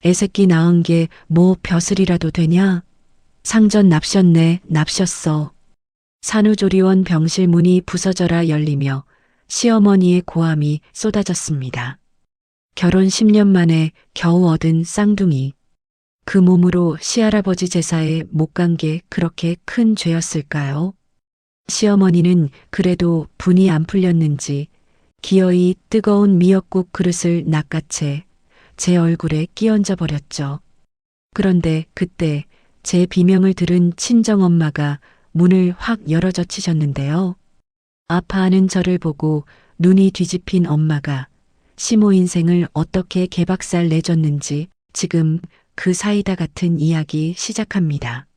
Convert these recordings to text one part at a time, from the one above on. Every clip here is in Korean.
애새끼 낳은 게 뭐 벼슬이라도 되냐? 상전 납셨네, 납셨어. 산후조리원 병실 문이 부서져라 열리며 시어머니의 고함이 쏟아졌습니다. 결혼 10년 만에 겨우 얻은 쌍둥이. 그 몸으로 시할아버지 제사에 못 간 게 그렇게 큰 죄였을까요? 시어머니는 그래도 분이 안 풀렸는지 기어이 뜨거운 미역국 그릇을 낚아채 제 얼굴에 끼얹어 버렸죠. 그런데 그때 제 비명을 들은 친정엄마가 문을 확 열어젖히셨는데요. 아파하는 저를 보고 눈이 뒤집힌 엄마가 시모 인생을 어떻게 개박살 내줬는지 지금 그 사이다 같은 이야기 시작합니다.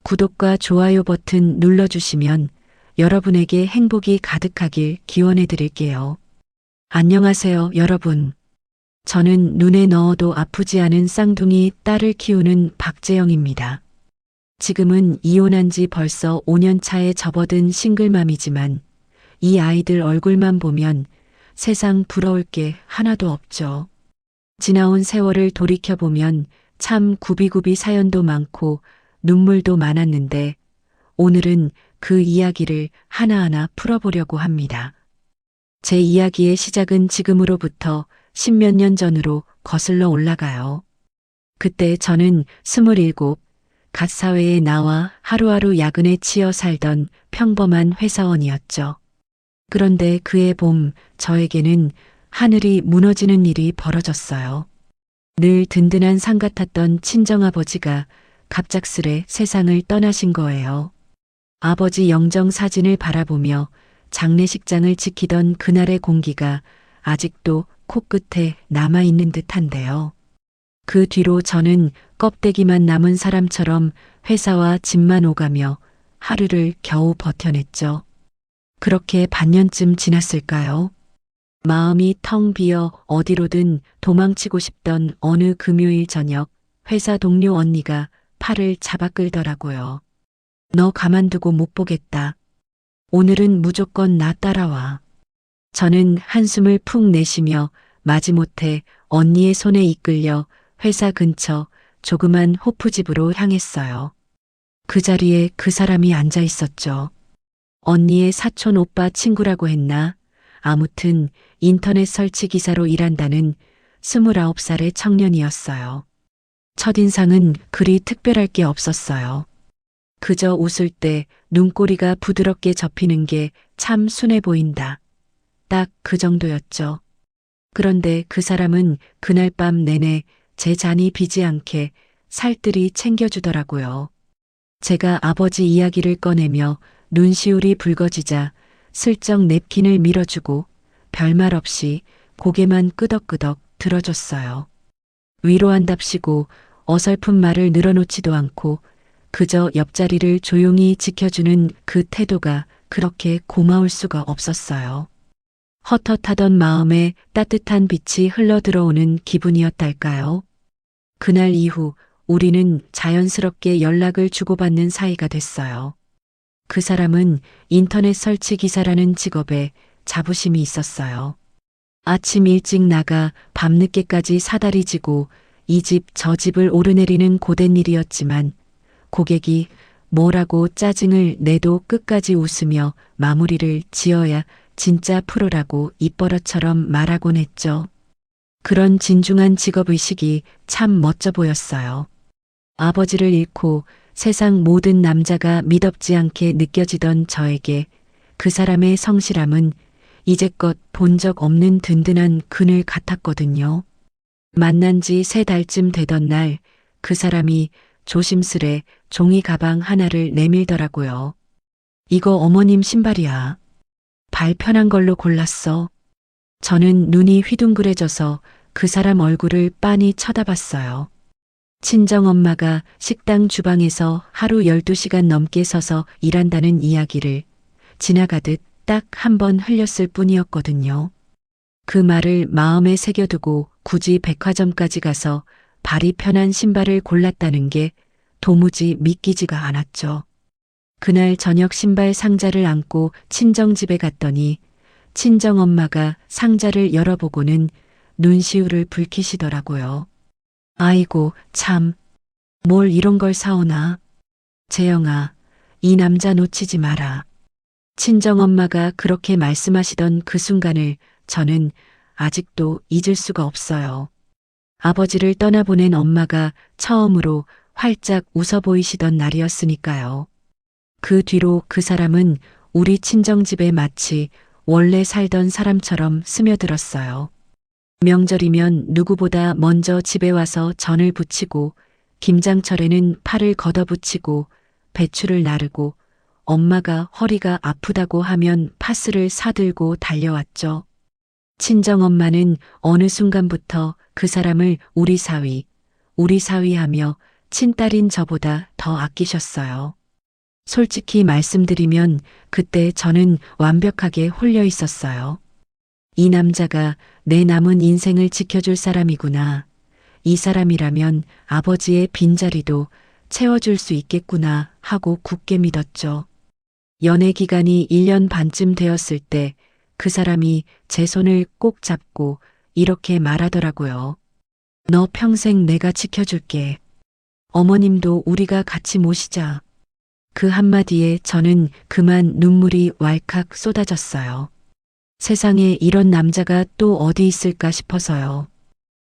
구독과 좋아요 버튼 눌러주시면 여러분에게 행복이 가득하길 기원해 드릴게요. 안녕하세요, 여러분. 저는 눈에 넣어도 아프지 않은 쌍둥이 딸을 키우는 박재영입니다. 지금은 이혼한 지 벌써 5년 차에 접어든 싱글맘이지만 이 아이들 얼굴만 보면 세상 부러울 게 하나도 없죠. 지나온 세월을 돌이켜보면 참 구비구비 사연도 많고 눈물도 많았는데 오늘은 그 이야기를 하나하나 풀어보려고 합니다. 제 이야기의 시작은 지금으로부터 10몇 년 전으로 거슬러 올라가요. 그때 저는 27, 갓 사회에 나와 하루하루 야근에 치여 살던 평범한 회사원이었죠. 그런데 그해 봄 저에게는 하늘이 무너지는 일이 벌어졌어요. 늘 든든한 상 같았던 친정아버지가 갑작스레 세상을 떠나신 거예요. 아버지 영정 사진을 바라보며 장례식장을 지키던 그날의 공기가 아직도 코끝에 남아있는 듯한데요. 그 뒤로 저는 껍데기만 남은 사람처럼 회사와 집만 오가며 하루를 겨우 버텨냈죠. 그렇게 반년쯤 지났을까요? 마음이 텅 비어 어디로든 도망치고 싶던 어느 금요일 저녁 회사 동료 언니가 팔을 잡아 끌더라고요. 너 가만두고 못 보겠다. 오늘은 무조건 나 따라와. 저는 한숨을 푹 내쉬며 마지못해 언니의 손에 이끌려 회사 근처 조그만 호프집으로 향했어요. 그 자리에 그 사람이 앉아 있었죠. 언니의 사촌 오빠 친구라고 했나? 아무튼 인터넷 설치 기사로 일한다는 29살의 청년이었어요. 첫인상은 그리 특별할 게 없었어요. 그저 웃을 때 눈꼬리가 부드럽게 접히는 게 참 순해 보인다. 딱 그 정도였죠. 그런데 그 사람은 그날 밤 내내 제 잔이 비지 않게 살뜰히 챙겨주더라고요. 제가 아버지 이야기를 꺼내며 눈시울이 붉어지자 슬쩍 냅킨을 밀어주고 별말 없이 고개만 끄덕끄덕 들어줬어요. 위로한답시고 어설픈 말을 늘어놓지도 않고 그저 옆자리를 조용히 지켜주는 그 태도가 그렇게 고마울 수가 없었어요. 헛헛하던 마음에 따뜻한 빛이 흘러들어오는 기분이었달까요? 그날 이후 우리는 자연스럽게 연락을 주고받는 사이가 됐어요. 그 사람은 인터넷 설치 기사라는 직업에 자부심이 있었어요. 아침 일찍 나가 밤늦게까지 사다리 지고 이 집 저 집을 오르내리는 고된 일이었지만 고객이 뭐라고 짜증을 내도 끝까지 웃으며 마무리를 지어야 진짜 프로라고 입버릇처럼 말하곤 했죠. 그런 진중한 직업의식이 참 멋져 보였어요. 아버지를 잃고 세상 모든 남자가 미덥지 않게 느껴지던 저에게 그 사람의 성실함은 이제껏 본 적 없는 든든한 그늘 같았거든요. 만난 지 3달쯤 되던 날 그 사람이 조심스레 종이 가방 하나를 내밀더라고요. 이거 어머님 신발이야. 발 편한 걸로 골랐어. 저는 눈이 휘둥그레져서 그 사람 얼굴을 빤히 쳐다봤어요. 친정엄마가 식당 주방에서 하루 12시간 넘게 서서 일한다는 이야기를 지나가듯 딱 한 번 흘렸을 뿐이었거든요. 그 말을 마음에 새겨두고 굳이 백화점까지 가서 발이 편한 신발을 골랐다는 게 도무지 믿기지가 않았죠. 그날 저녁 신발 상자를 안고 친정집에 갔더니 친정엄마가 상자를 열어보고는 눈시울을 붉히시더라고요. 아이고, 참. 뭘 이런 걸 사오나. 재영아, 이 남자 놓치지 마라. 친정엄마가 그렇게 말씀하시던 그 순간을 저는 아직도 잊을 수가 없어요. 아버지를 떠나보낸 엄마가 처음으로 활짝 웃어 보이시던 날이었으니까요. 그 뒤로 그 사람은 우리 친정집에 마치 원래 살던 사람처럼 스며들었어요. 명절이면 누구보다 먼저 집에 와서 전을 부치고 김장철에는 팔을 걷어붙이고 배추를 나르고 엄마가 허리가 아프다고 하면 파스를 사들고 달려왔죠. 친정엄마는 어느 순간부터 그 사람을 우리 사위 하며 친딸인 저보다 더 아끼셨어요. 솔직히 말씀드리면 그때 저는 완벽하게 홀려 있었어요. 이 남자가 내 남은 인생을 지켜줄 사람이구나. 이 사람이라면 아버지의 빈자리도 채워줄 수 있겠구나 하고 굳게 믿었죠. 연애 기간이 1년 반쯤 되었을 때 그 사람이 제 손을 꼭 잡고 이렇게 말하더라고요. 너 평생 내가 지켜줄게. 어머님도 우리가 같이 모시자. 그 한마디에 저는 그만 눈물이 왈칵 쏟아졌어요. 세상에 이런 남자가 또 어디 있을까 싶어서요.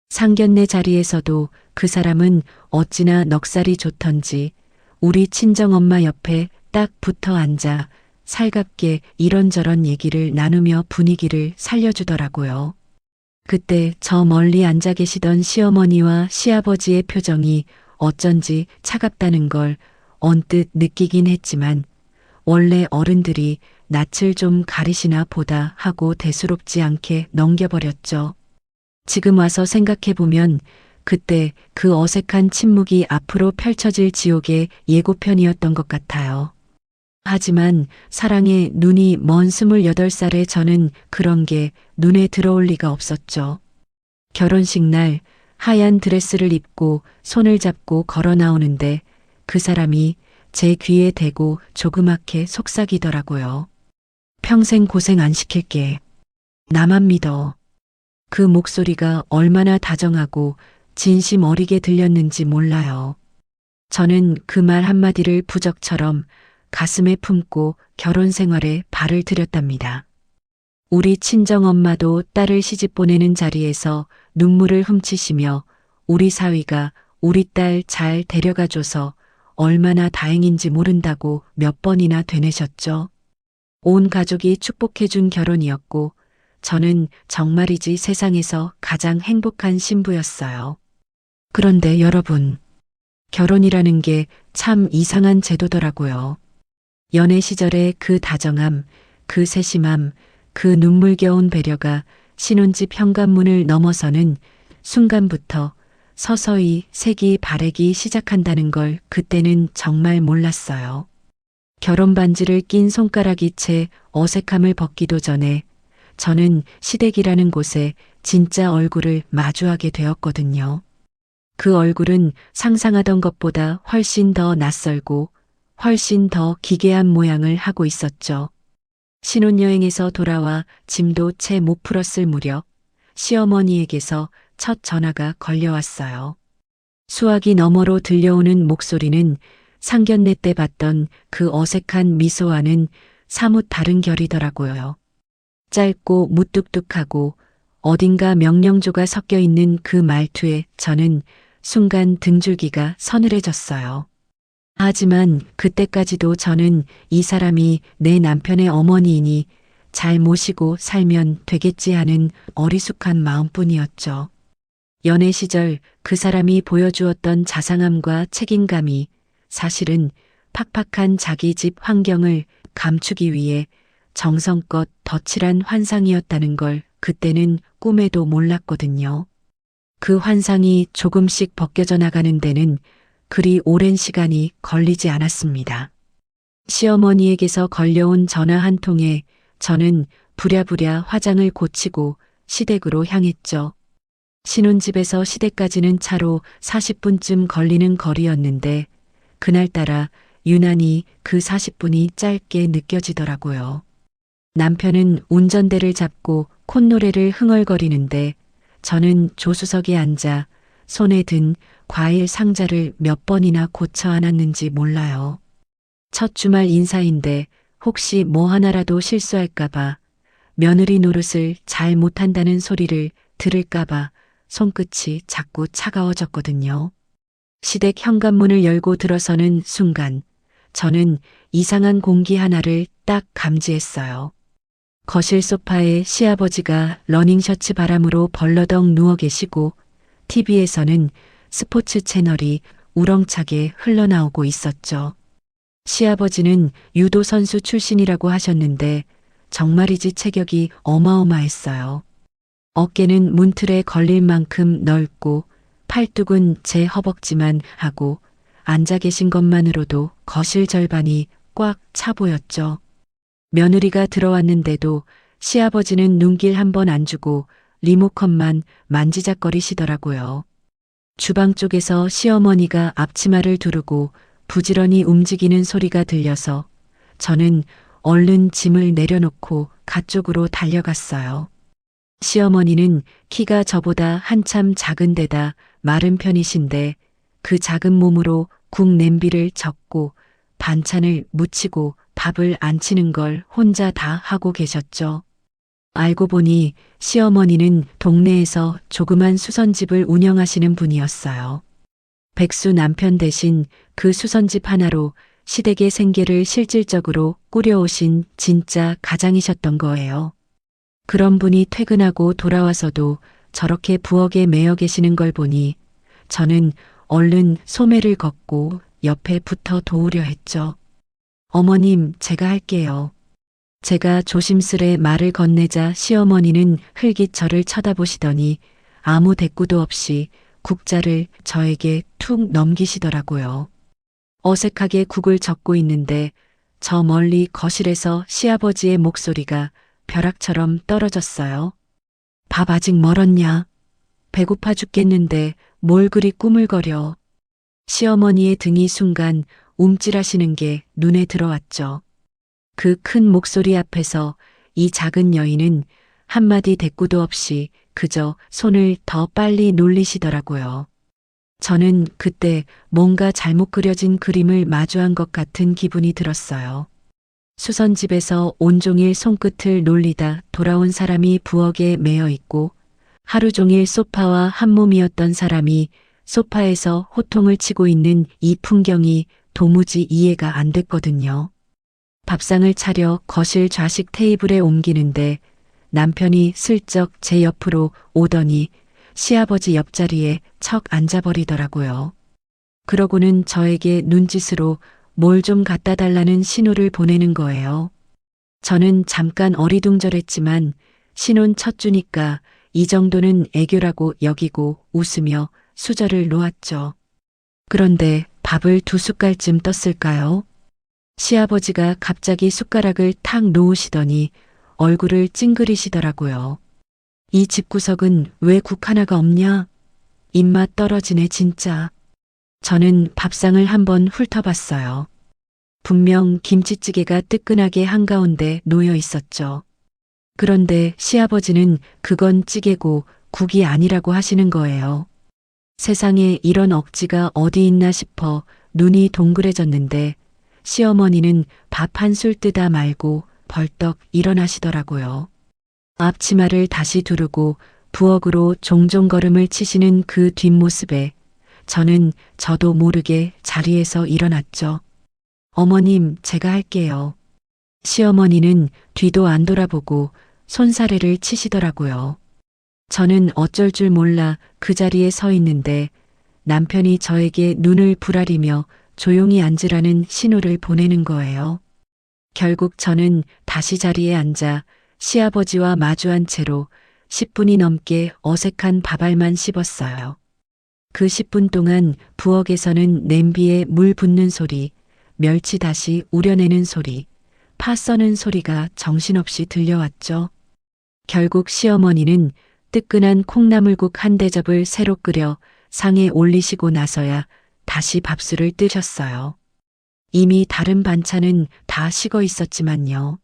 상견례 자리에서도 그 사람은 어찌나 넉살이 좋던지 우리 친정엄마 옆에 딱 붙어 앉아 살갑게 이런저런 얘기를 나누며 분위기를 살려주더라고요. 그때 저 멀리 앉아 계시던 시어머니와 시아버지의 표정이 어쩐지 차갑다는 걸 언뜻 느끼긴 했지만 원래 어른들이 낯을 좀 가리시나 보다 하고 대수롭지 않게 넘겨버렸죠. 지금 와서 생각해보면 그때 그 어색한 침묵이 앞으로 펼쳐질 지옥의 예고편이었던 것 같아요. 하지만 사랑에 눈이 먼 28살의 저는 그런 게 눈에 들어올 리가 없었죠. 결혼식 날 하얀 드레스를 입고 손을 잡고 걸어 나오는데 그 사람이 제 귀에 대고 조그맣게 속삭이더라고요. 평생 고생 안 시킬게. 나만 믿어. 그 목소리가 얼마나 다정하고 진심 어리게 들렸는지 몰라요. 저는 그 말 한마디를 부적처럼 가슴에 품고 결혼 생활에 발을 들였답니다. 우리 친정엄마도 딸을 시집 보내는 자리에서 눈물을 훔치시며 우리 사위가 우리 딸 잘 데려가줘서 얼마나 다행인지 모른다고 몇 번이나 되뇌셨죠. 온 가족이 축복해준 결혼이었고 저는 정말이지 세상에서 가장 행복한 신부였어요. 그런데 여러분, 결혼이라는 게 참 이상한 제도더라고요. 연애 시절의 그 다정함, 그 세심함, 그 눈물겨운 배려가 신혼집 현관문을 넘어서는 순간부터 서서히 색이 바래기 시작한다는 걸 그때는 정말 몰랐어요. 결혼 반지를 낀 손가락이 채 어색함을 벗기도 전에 저는 시댁이라는 곳에 진짜 얼굴을 마주하게 되었거든요. 그 얼굴은 상상하던 것보다 훨씬 더 낯설고 훨씬 더 기괴한 모양을 하고 있었죠. 신혼여행에서 돌아와 짐도 채 못 풀었을 무렵 시어머니에게서 첫 전화가 걸려왔어요. 수화기 너머로 들려오는 목소리는 상견례 때 봤던 그 어색한 미소와는 사뭇 다른 결이더라고요. 짧고 무뚝뚝하고 어딘가 명령조가 섞여 있는 그 말투에 저는 순간 등줄기가 서늘해졌어요. 하지만 그때까지도 저는 이 사람이 내 남편의 어머니이니 잘 모시고 살면 되겠지 하는 어리숙한 마음뿐이었죠. 연애 시절 그 사람이 보여주었던 자상함과 책임감이 사실은 팍팍한 자기 집 환경을 감추기 위해 정성껏 덧칠한 환상이었다는 걸 그때는 꿈에도 몰랐거든요. 그 환상이 조금씩 벗겨져 나가는 데는 그리 오랜 시간이 걸리지 않았습니다. 시어머니에게서 걸려온 전화 한 통에 저는 부랴부랴 화장을 고치고 시댁으로 향했죠. 신혼집에서 시댁까지는 차로 40분쯤 걸리는 거리였는데 그날따라 유난히 그 40분이 짧게 느껴지더라고요. 남편은 운전대를 잡고 콧노래를 흥얼거리는데 저는 조수석에 앉아 손에 든 과일 상자를 몇 번이나 고쳐 안았는지 몰라요. 첫 주말 인사인데 혹시 뭐 하나라도 실수할까봐 며느리 노릇을 잘 못한다는 소리를 들을까봐 손끝이 자꾸 차가워졌거든요. 시댁 현관문을 열고 들어서는 순간 저는 이상한 공기 하나를 딱 감지했어요. 거실 소파에 시아버지가 러닝셔츠 바람으로 벌러덩 누워 계시고 TV에서는 스포츠 채널이 우렁차게 흘러나오고 있었죠. 시아버지는 유도 선수 출신이라고 하셨는데 정말이지 체격이 어마어마했어요. 어깨는 문틀에 걸릴 만큼 넓고 팔뚝은 제 허벅지만 하고 앉아 계신 것만으로도 거실 절반이 꽉 차 보였죠. 며느리가 들어왔는데도 시아버지는 눈길 한 번 안 주고 리모컨만 만지작거리시더라고요. 주방 쪽에서 시어머니가 앞치마를 두르고 부지런히 움직이는 소리가 들려서 저는 얼른 짐을 내려놓고 가쪽으로 달려갔어요. 시어머니는 키가 저보다 한참 작은 데다 마른 편이신데 그 작은 몸으로 국 냄비를 젓고 반찬을 무치고 밥을 안 치는 걸 혼자 다 하고 계셨죠. 알고 보니 시어머니는 동네에서 조그만 수선집을 운영하시는 분이었어요. 백수 남편 대신 그 수선집 하나로 시댁의 생계를 실질적으로 꾸려오신 진짜 가장이셨던 거예요. 그런 분이 퇴근하고 돌아와서도 저렇게 부엌에 매여 계시는 걸 보니 저는 얼른 소매를 걷고 옆에 붙어 도우려 했죠. 어머님, 제가 할게요. 제가 조심스레 말을 건네자 시어머니는 흘깃 저를 쳐다보시더니 아무 대꾸도 없이 국자를 저에게 툭 넘기시더라고요. 어색하게 국을 젓고 있는데 저 멀리 거실에서 시아버지의 목소리가 벼락처럼 떨어졌어요. 밥 아직 멀었냐? 배고파 죽겠는데 뭘 그리 꾸물거려. 시어머니의 등이 순간 움찔하시는 게 눈에 들어왔죠. 그 큰 목소리 앞에서 이 작은 여인은 한마디 대꾸도 없이 그저 손을 더 빨리 놀리시더라고요. 저는 그때 뭔가 잘못 그려진 그림을 마주한 것 같은 기분이 들었어요. 수선집에서 온종일 손끝을 놀리다 돌아온 사람이 부엌에 매여 있고 하루 종일 소파와 한 몸이었던 사람이 소파에서 호통을 치고 있는 이 풍경이 도무지 이해가 안 됐거든요. 밥상을 차려 거실 좌식 테이블에 옮기는데 남편이 슬쩍 제 옆으로 오더니 시아버지 옆자리에 척 앉아버리더라고요. 그러고는 저에게 눈짓으로 뭘 좀 갖다 달라는 신호를 보내는 거예요. 저는 잠깐 어리둥절했지만 신혼 첫 주니까 이 정도는 애교라고 여기고 웃으며 수저를 놓았죠. 그런데 밥을 2숟갈쯤 떴을까요? 시아버지가 갑자기 숟가락을 탁 놓으시더니 얼굴을 찡그리시더라고요. 이 집구석은 왜 국 하나가 없냐? 입맛 떨어지네 진짜. 저는 밥상을 한번 훑어봤어요. 분명 김치찌개가 뜨끈하게 한가운데 놓여 있었죠. 그런데 시아버지는 그건 찌개고 국이 아니라고 하시는 거예요. 세상에 이런 억지가 어디 있나 싶어 눈이 동그래졌는데 시어머니는 밥 한 술 뜨다 말고 벌떡 일어나시더라고요. 앞치마를 다시 두르고 부엌으로 종종 걸음을 치시는 그 뒷모습에 저는 저도 모르게 자리에서 일어났죠. 어머님, 제가 할게요. 시어머니는 뒤도 안 돌아보고 손사래를 치시더라고요. 저는 어쩔 줄 몰라 그 자리에 서 있는데 남편이 저에게 눈을 부라리며 조용히 앉으라는 신호를 보내는 거예요. 결국 저는 다시 자리에 앉아 시아버지와 마주한 채로 10분이 넘게 어색한 밥알만 씹었어요. 그 10분 동안 부엌에서는 냄비에 물 붓는 소리, 멸치 다시 우려내는 소리, 파 써는 소리가 정신없이 들려왔죠. 결국 시어머니는 뜨끈한 콩나물국 한 대접을 새로 끓여 상에 올리시고 나서야 다시 밥술을 뜨셨어요. 이미 다른 반찬은 다 식어 있었지만요.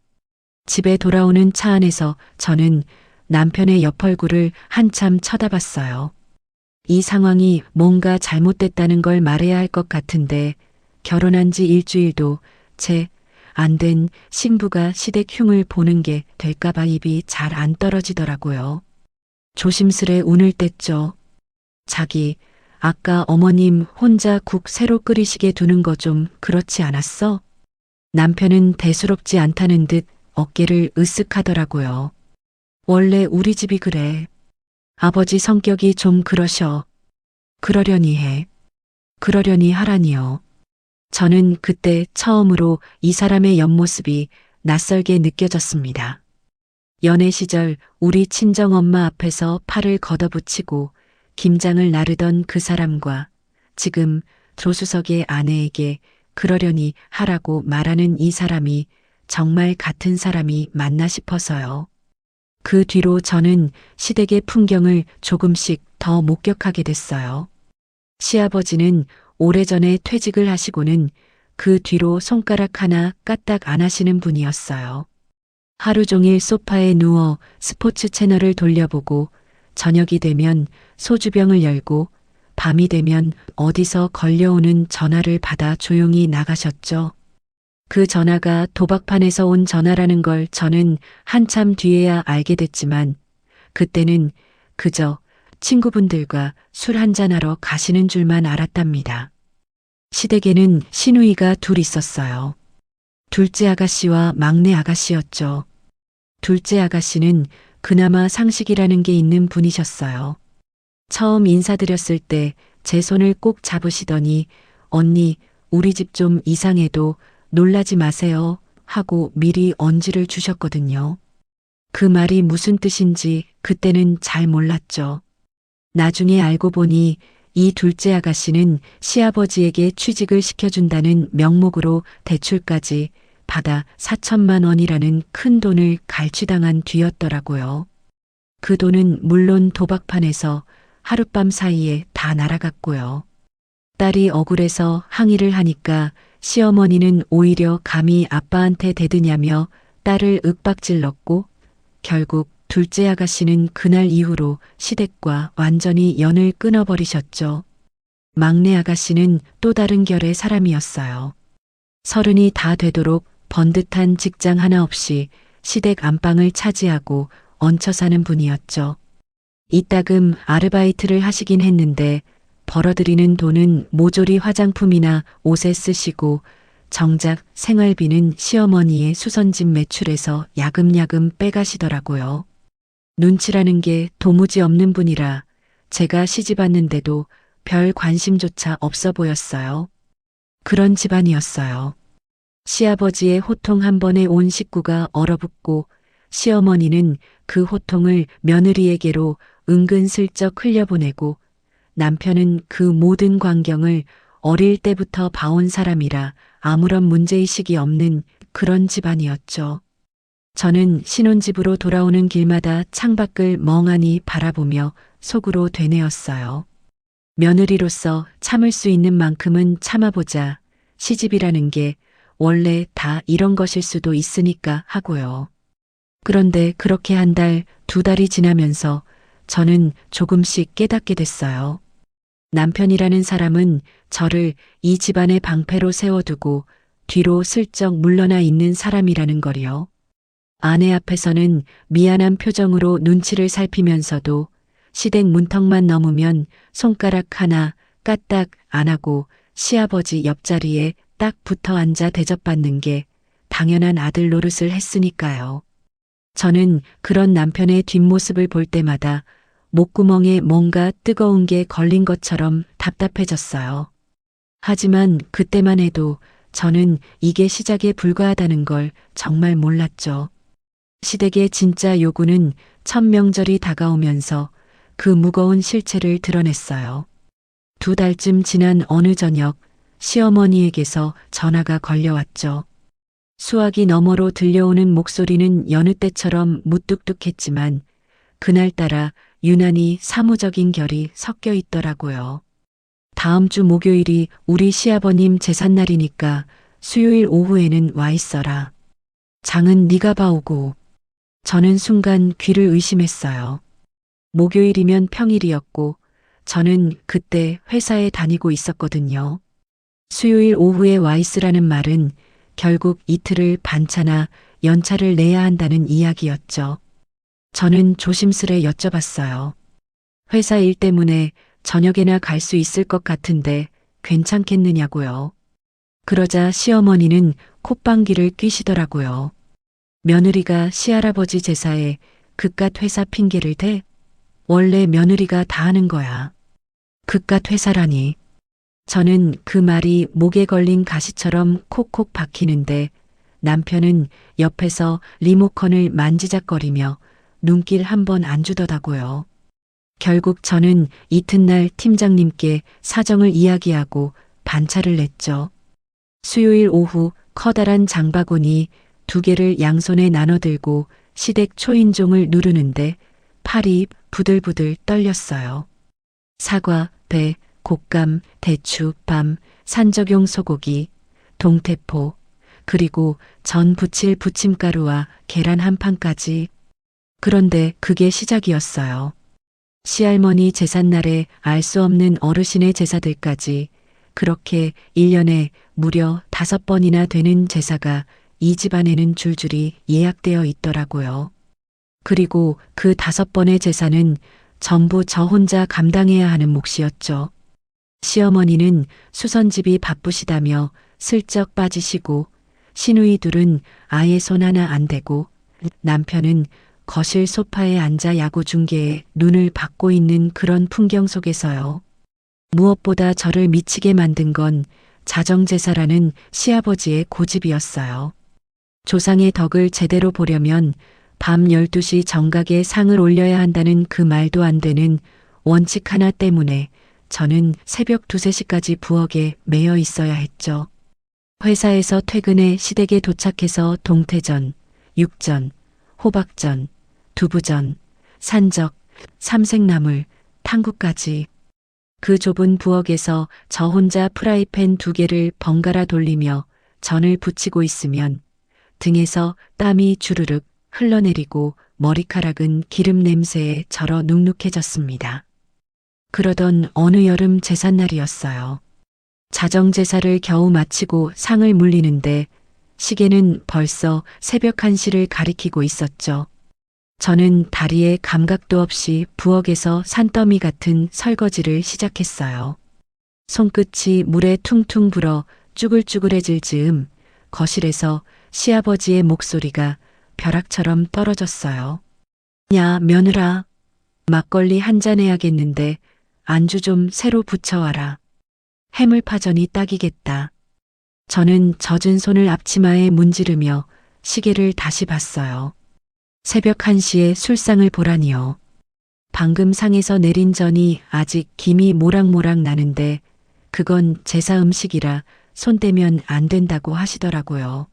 집에 돌아오는 차 안에서 저는 남편의 옆 얼굴을 한참 쳐다봤어요. 이 상황이 뭔가 잘못됐다는 걸 말해야 할 것 같은데 결혼한 지 일주일도 채 안 된 신부가 시댁 흉을 보는 게 될까봐 입이 잘 안 떨어지더라고요. 조심스레 운을 뗐죠. 자기, 아까 어머님 혼자 국 새로 끓이시게 두는 거 좀 그렇지 않았어? 남편은 대수롭지 않다는 듯 어깨를 으쓱하더라고요. 원래 우리 집이 그래. 아버지 성격이 좀 그러셔. 그러려니 해. 그러려니 하라니요. 저는 그때 처음으로 이 사람의 옆모습이 낯설게 느껴졌습니다. 연애 시절 우리 친정엄마 앞에서 팔을 걷어붙이고 김장을 나르던 그 사람과 지금 조수석의 아내에게 그러려니 하라고 말하는 이 사람이 정말 같은 사람이 맞나 싶어서요. 그 뒤로 저는 시댁의 풍경을 조금씩 더 목격하게 됐어요. 시아버지는 오래전에 퇴직을 하시고는 그 뒤로 손가락 하나 까딱 안 하시는 분이었어요. 하루 종일 소파에 누워 스포츠 채널을 돌려보고 저녁이 되면 소주병을 열고 밤이 되면 어디서 걸려오는 전화를 받아 조용히 나가셨죠. 그 전화가 도박판에서 온 전화라는 걸 저는 한참 뒤에야 알게 됐지만 그때는 그저 친구분들과 술 한잔하러 가시는 줄만 알았답니다. 시댁에는 시누이가 둘 있었어요. 둘째 아가씨와 막내 아가씨였죠. 둘째 아가씨는 그나마 상식이라는 게 있는 분이셨어요. 처음 인사드렸을 때 제 손을 꼭 잡으시더니 언니, 우리 집 좀 이상해도 놀라지 마세요 하고 미리 언지를 주셨거든요. 그 말이 무슨 뜻인지 그때는 잘 몰랐죠. 나중에 알고 보니 이 둘째 아가씨는 시아버지에게 취직을 시켜준다는 명목으로 대출까지 받아 4천만 원이라는 큰 돈을 갈취당한 뒤였더라고요. 그 돈은 물론 도박판에서 하룻밤 사이에 다 날아갔고요. 딸이 억울해서 항의를 하니까 시어머니는 오히려 감히 아빠한테 대드냐며 딸을 윽박질렀고 결국 둘째 아가씨는 그날 이후로 시댁과 완전히 연을 끊어버리셨죠. 막내 아가씨는 또 다른 결의 사람이었어요. 30이 다 되도록 번듯한 직장 하나 없이 시댁 안방을 차지하고 얹혀 사는 분이었죠. 이따금 아르바이트를 하시긴 했는데 벌어들이는 돈은 모조리 화장품이나 옷에 쓰시고 정작 생활비는 시어머니의 수선집 매출에서 야금야금 빼가시더라고요. 눈치라는 게 도무지 없는 분이라 제가 시집 왔는데도 별 관심조차 없어 보였어요. 그런 집안이었어요. 시아버지의 호통 한 번에 온 식구가 얼어붙고 시어머니는 그 호통을 며느리에게로 은근슬쩍 흘려보내고 남편은 그 모든 광경을 어릴 때부터 봐온 사람이라 아무런 문제의식이 없는 그런 집안이었죠. 저는 신혼집으로 돌아오는 길마다 창밖을 멍하니 바라보며 속으로 되뇌었어요. 며느리로서 참을 수 있는 만큼은 참아보자. 시집이라는 게 원래 다 이런 것일 수도 있으니까 하고요. 그런데 그렇게 한 달, 두 달이 지나면서 저는 조금씩 깨닫게 됐어요. 남편이라는 사람은 저를 이 집안의 방패로 세워두고 뒤로 슬쩍 물러나 있는 사람이라는 거리요. 아내 앞에서는 미안한 표정으로 눈치를 살피면서도 시댁 문턱만 넘으면 손가락 하나 까딱 안 하고 시아버지 옆자리에 딱 붙어 앉아 대접받는 게 당연한 아들 노릇을 했으니까요. 저는 그런 남편의 뒷모습을 볼 때마다 목구멍에 뭔가 뜨거운 게 걸린 것처럼 답답해졌어요. 하지만 그때만 해도 저는 이게 시작에 불과하다는 걸 정말 몰랐죠. 시댁의 진짜 요구는 첫 명절이 다가오면서 그 무거운 실체를 드러냈어요. 2달쯤 지난 어느 저녁 시어머니에게서 전화가 걸려왔죠. 수화기 너머로 들려오는 목소리는 여느 때처럼 무뚝뚝했지만 그날따라 유난히 사무적인 결이 섞여 있더라고요. 다음 주 목요일이 우리 시아버님 제삿날이니까 수요일 오후에는 와 있어라. 장은 네가 봐오고. 저는 순간 귀를 의심했어요. 목요일이면 평일이었고 저는 그때 회사에 다니고 있었거든요. 수요일 오후에 와 있으라는 말은 결국 이틀을 반차나 연차를 내야 한다는 이야기였죠. 저는 조심스레 여쭤봤어요. 회사 일 때문에 저녁에나 갈 수 있을 것 같은데 괜찮겠느냐고요. 그러자 시어머니는 콧방귀를 뀌시더라고요. 며느리가 시할아버지 제사에 그깟 회사 핑계를 대? 원래 며느리가 다 하는 거야. 그깟 회사라니. 저는 그 말이 목에 걸린 가시처럼 콕콕 박히는데 남편은 옆에서 리모컨을 만지작거리며 눈길 한 번 안 주더라고요. 결국 저는 이튿날 팀장님께 사정을 이야기하고 반차를 냈죠. 수요일 오후 커다란 장바구니 2개를 양손에 나눠 들고 시댁 초인종을 누르는데 팔이 부들부들 떨렸어요. 사과, 배, 곶감, 대추, 밤, 산적용 소고기, 동태포, 그리고 전 부칠 부침가루와 계란 한 판까지. 그런데 그게 시작이었어요. 시할머니 제삿날에 알 수 없는 어르신의 제사들까지 그렇게 1년에 무려 5번이나 되는 제사가 이 집안에는 줄줄이 예약되어 있더라고요. 그리고 그 5번의 제사는 전부 저 혼자 감당해야 하는 몫이었죠. 시어머니는 수선집이 바쁘시다며 슬쩍 빠지시고 시누이 둘은 아예 손 하나 안 대고 남편은 거실 소파에 앉아 야구 중계에 눈을 받고 있는 그런 풍경 속에서요. 무엇보다 저를 미치게 만든 건 자정제사라는 시아버지의 고집이었어요. 조상의 덕을 제대로 보려면 밤 12시 정각에 상을 올려야 한다는 그 말도 안 되는 원칙 하나 때문에 저는 새벽 2, 3시까지 부엌에 매여 있어야 했죠. 회사에서 퇴근해 시댁에 도착해서 동태전, 육전, 호박전, 두부전, 산적, 삼색나물, 탕국까지. 그 좁은 부엌에서 저 혼자 프라이팬 2개를 번갈아 돌리며 전을 부치고 있으면 등에서 땀이 주르륵 흘러내리고 머리카락은 기름 냄새에 절어 눅눅해졌습니다. 그러던 어느 여름 제삿날이었어요. 자정제사를 겨우 마치고 상을 물리는데 시계는 벌써 새벽 1시를 가리키고 있었죠. 저는 다리에 감각도 없이 부엌에서 산더미 같은 설거지를 시작했어요. 손끝이 물에 퉁퉁 불어 쭈글쭈글해질 즈음 거실에서 시아버지의 목소리가 벼락처럼 떨어졌어요. 야, 며느라. 막걸리 한 잔 해야겠는데 안주 좀 새로 부쳐와라. 해물파전이 딱이겠다. 저는 젖은 손을 앞치마에 문지르며 시계를 다시 봤어요. 새벽 1시에 술상을 보라니요. 방금 상에서 내린 전이 아직 김이 모락모락 나는데 그건 제사 음식이라 손 대면 안 된다고 하시더라고요.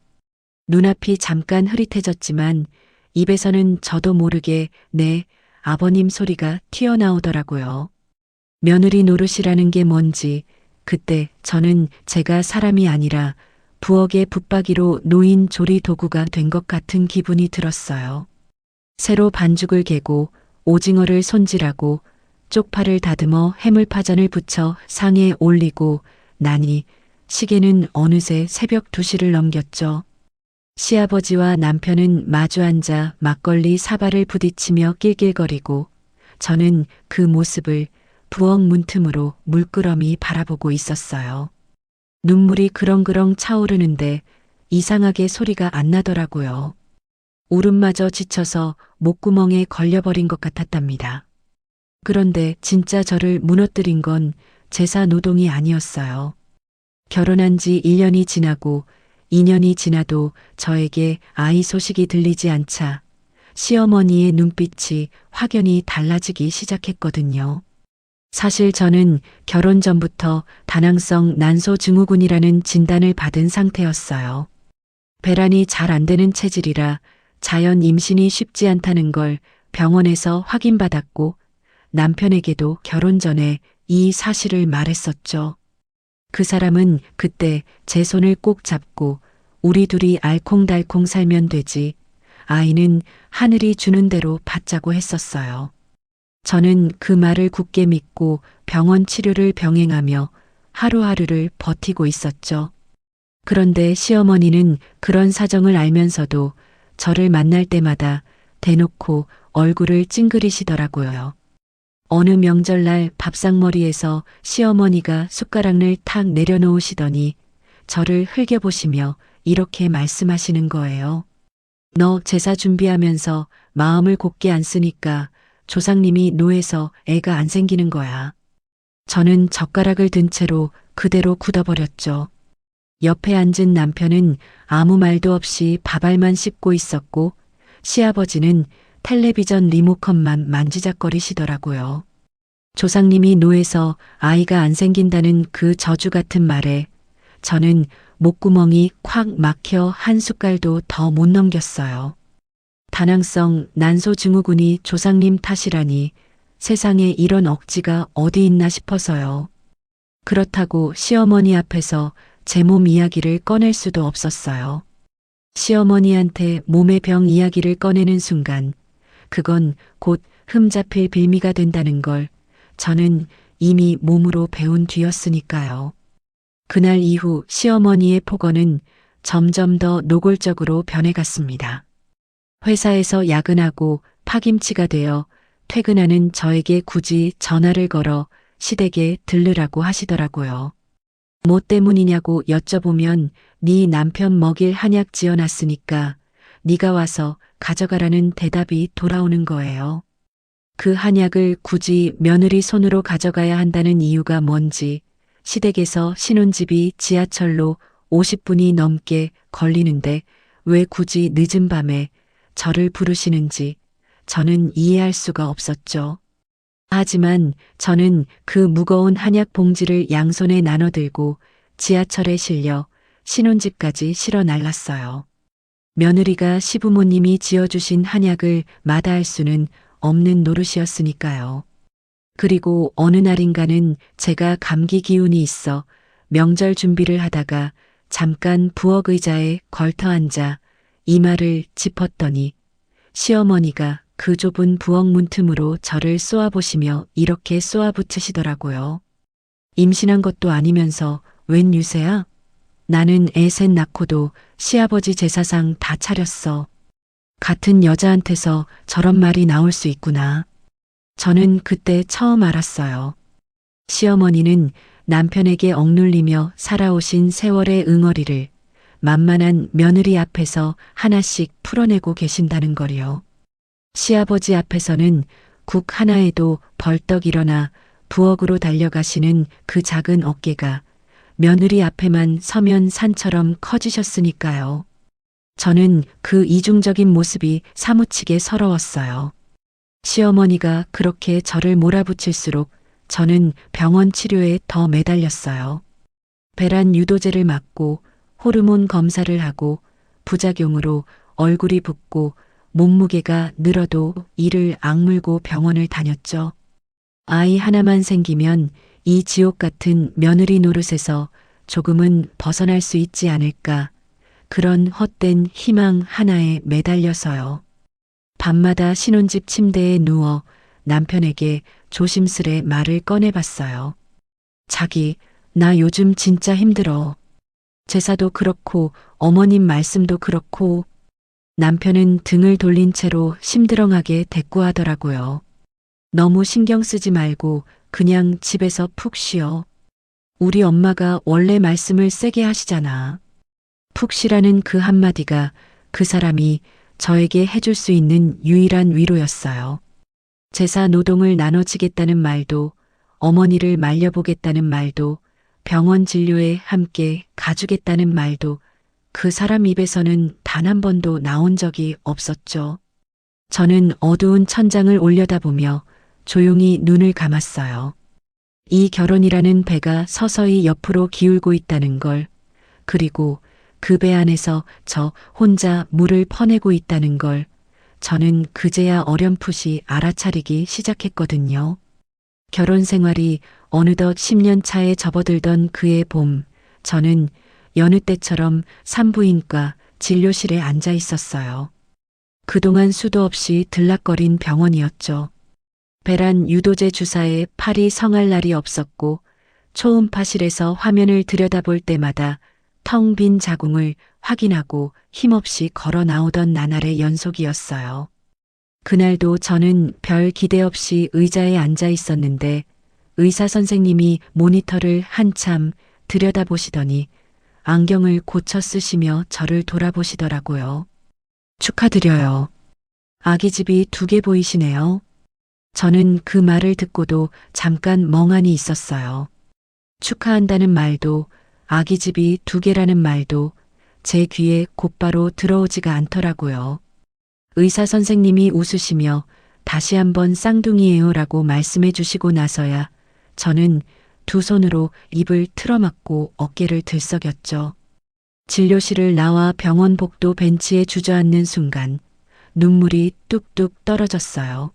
눈앞이 잠깐 흐릿해졌지만 입에서는 저도 모르게 네, 아버님 소리가 튀어나오더라고요. 며느리 노릇이라는 게 뭔지 그때 저는 제가 사람이 아니라 부엌의 붙박이로 놓인 조리 도구가 된 것 같은 기분이 들었어요. 새로 반죽을 개고 오징어를 손질하고 쪽파를 다듬어 해물파전을 부쳐 상에 올리고 나니 시계는 어느새 새벽 2시를 넘겼죠. 시아버지와 남편은 마주 앉아 막걸리 사발을 부딪히며 낄낄거리고 저는 그 모습을 부엌 문틈으로 물끄러미 바라보고 있었어요. 눈물이 그렁그렁 차오르는데 이상하게 소리가 안 나더라고요. 울음마저 지쳐서 목구멍에 걸려버린 것 같았답니다. 그런데 진짜 저를 무너뜨린 건 제사 노동이 아니었어요. 결혼한 지 1년이 지나고 2년이 지나도 저에게 아이 소식이 들리지 않자 시어머니의 눈빛이 확연히 달라지기 시작했거든요. 사실 저는 결혼 전부터 다낭성 난소증후군이라는 진단을 받은 상태였어요. 배란이 잘 안 되는 체질이라 자연 임신이 쉽지 않다는 걸 병원에서 확인받았고 남편에게도 결혼 전에 이 사실을 말했었죠. 그 사람은 그때 제 손을 꼭 잡고 우리 둘이 알콩달콩 살면 되지 아이는 하늘이 주는 대로 받자고 했었어요. 저는 그 말을 굳게 믿고 병원 치료를 병행하며 하루하루를 버티고 있었죠. 그런데 시어머니는 그런 사정을 알면서도 저를 만날 때마다 대놓고 얼굴을 찡그리시더라고요. 어느 명절날 밥상머리에서 시어머니가 숟가락을 탁 내려놓으시더니 저를 흘겨보시며 이렇게 말씀하시는 거예요. 너 제사 준비하면서 마음을 곧게 안 쓰니까 조상님이 노해서 애가 안 생기는 거야. 저는 젓가락을 든 채로 그대로 굳어버렸죠. 옆에 앉은 남편은 아무 말도 없이 밥알만 씹고 있었고 시아버지는 텔레비전 리모컨만 만지작거리시더라고요. 조상님이 노해서 아이가 안 생긴다는 그 저주 같은 말에 저는 목구멍이 콱 막혀 한 숟갈도 더 못 넘겼어요. 다낭성 난소증후군이 조상님 탓이라니 세상에 이런 억지가 어디 있나 싶어서요. 그렇다고 시어머니 앞에서 제 몸 이야기를 꺼낼 수도 없었어요. 시어머니한테 몸의 병 이야기를 꺼내는 순간 그건 곧 흠잡힐 빌미가 된다는 걸 저는 이미 몸으로 배운 뒤였으니까요. 그날 이후 시어머니의 폭언은 점점 더 노골적으로 변해갔습니다. 회사에서 야근하고 파김치가 되어 퇴근하는 저에게 굳이 전화를 걸어 시댁에 들르라고 하시더라고요. 뭐 때문이냐고 여쭤보면 네 남편 먹일 한약 지어놨으니까 네가 와서 가져가라는 대답이 돌아오는 거예요. 그 한약을 굳이 며느리 손으로 가져가야 한다는 이유가 뭔지, 시댁에서 신혼집이 지하철로 50분이 넘게 걸리는데 왜 굳이 늦은 밤에 저를 부르시는지 저는 이해할 수가 없었죠. 하지만 저는 그 무거운 한약 봉지를 양손에 나눠들고 지하철에 실려 신혼집까지 실어 날랐어요. 며느리가 시부모님이 지어주신 한약을 마다할 수는 없는 노릇이었으니까요. 그리고 어느 날인가는 제가 감기 기운이 있어 명절 준비를 하다가 잠깐 부엌 의자에 걸터 앉아 이마를 짚었더니 시어머니가 그 좁은 부엌 문틈으로 저를 쏘아보시며 이렇게 쏘아붙으시더라고요. 임신한 것도 아니면서 웬 유세야? 나는 애 셋 낳고도 시아버지 제사상 다 차렸어. 같은 여자한테서 저런 말이 나올 수 있구나. 저는 그때 처음 알았어요. 시어머니는 남편에게 억눌리며 살아오신 세월의 응어리를 만만한 며느리 앞에서 하나씩 풀어내고 계신다는 거리요. 시아버지 앞에서는 국 하나에도 벌떡 일어나 부엌으로 달려가시는 그 작은 어깨가 며느리 앞에만 서면 산처럼 커지셨으니까요. 저는 그 이중적인 모습이 사무치게 서러웠어요. 시어머니가 그렇게 저를 몰아붙일수록 저는 병원 치료에 더 매달렸어요. 배란 유도제를 맞고 호르몬 검사를 하고 부작용으로 얼굴이 붓고 몸무게가 늘어도 이를 악물고 병원을 다녔죠. 아이 하나만 생기면 이 지옥 같은 며느리 노릇에서 조금은 벗어날 수 있지 않을까. 그런 헛된 희망 하나에 매달려서요. 밤마다 신혼집 침대에 누워 남편에게 조심스레 말을 꺼내봤어요. 자기, 나 요즘 진짜 힘들어. 제사도 그렇고 어머님 말씀도 그렇고. 남편은 등을 돌린 채로 심드렁하게 대꾸하더라고요. 너무 신경 쓰지 말고 그냥 집에서 푹 쉬어. 우리 엄마가 원래 말씀을 세게 하시잖아. 푹 쉬라는 그 한마디가 그 사람이 저에게 해줄 수 있는 유일한 위로였어요. 제사 노동을 나눠지겠다는 말도, 어머니를 말려보겠다는 말도, 병원 진료에 함께 가주겠다는 말도 그 사람 입에서는 단 한 번도 나온 적이 없었죠. 저는 어두운 천장을 올려다보며 조용히 눈을 감았어요. 이 결혼이라는 배가 서서히 옆으로 기울고 있다는 걸, 그리고 그 배 안에서 저 혼자 물을 퍼내고 있다는 걸 저는 그제야 어렴풋이 알아차리기 시작했거든요. 결혼 생활이 어느덧 10년 차에 접어들던 그해 봄, 저는 여느 때처럼 산부인과 진료실에 앉아 있었어요. 그동안 수도 없이 들락거린 병원이었죠. 배란 유도제 주사에 팔이 성할 날이 없었고 초음파실에서 화면을 들여다볼 때마다 텅 빈 자궁을 확인하고 힘없이 걸어 나오던 나날의 연속이었어요. 그날도 저는 별 기대 없이 의자에 앉아 있었는데 의사 선생님이 모니터를 한참 들여다보시더니 안경을 고쳐 쓰시며 저를 돌아보시더라고요. 축하드려요. 아기집이 2개 보이시네요. 저는 그 말을 듣고도 잠깐 멍하니 있었어요. 축하한다는 말도 아기집이 2개라는 말도 제 귀에 곧바로 들어오지가 않더라고요. 의사 선생님이 웃으시며 다시 한번 쌍둥이에요라고 말씀해 주시고 나서야 저는 2 손으로 입을 틀어막고 어깨를 들썩였죠. 진료실을 나와 병원 복도 벤치에 주저앉는 순간 눈물이 뚝뚝 떨어졌어요.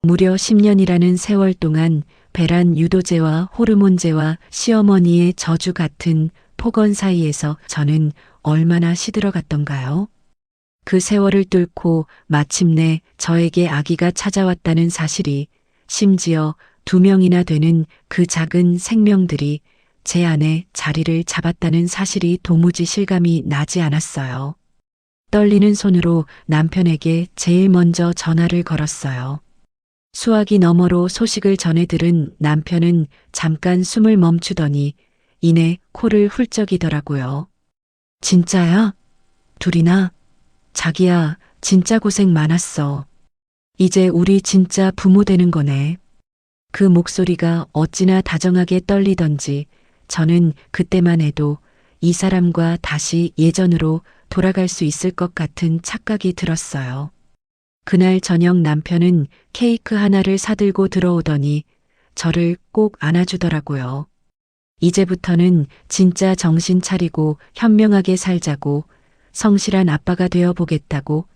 무려 10년이라는 세월 동안 배란 유도제와 호르몬제와 시어머니의 저주 같은 폭언 사이에서 저는 얼마나 시들어갔던가요? 그 세월을 뚫고 마침내 저에게 아기가 찾아왔다는 사실이, 심지어 2명이나 되는 그 작은 생명들이 제 안에 자리를 잡았다는 사실이 도무지 실감이 나지 않았어요. 떨리는 손으로 남편에게 제일 먼저 전화를 걸었어요. 수화기 너머로 소식을 전해 들은 남편은 잠깐 숨을 멈추더니 이내 코를 훌쩍이더라고요. 진짜야? 둘이나? 자기야, 진짜 고생 많았어. 이제 우리 진짜 부모 되는 거네. 그 목소리가 어찌나 다정하게 떨리던지 저는 그때만 해도 이 사람과 다시 예전으로 돌아갈 수 있을 것 같은 착각이 들었어요. 그날 저녁 남편은 케이크 하나를 사들고 들어오더니 저를 꼭 안아주더라고요. 이제부터는 진짜 정신 차리고 현명하게 살자고, 성실한 아빠가 되어 보겠다고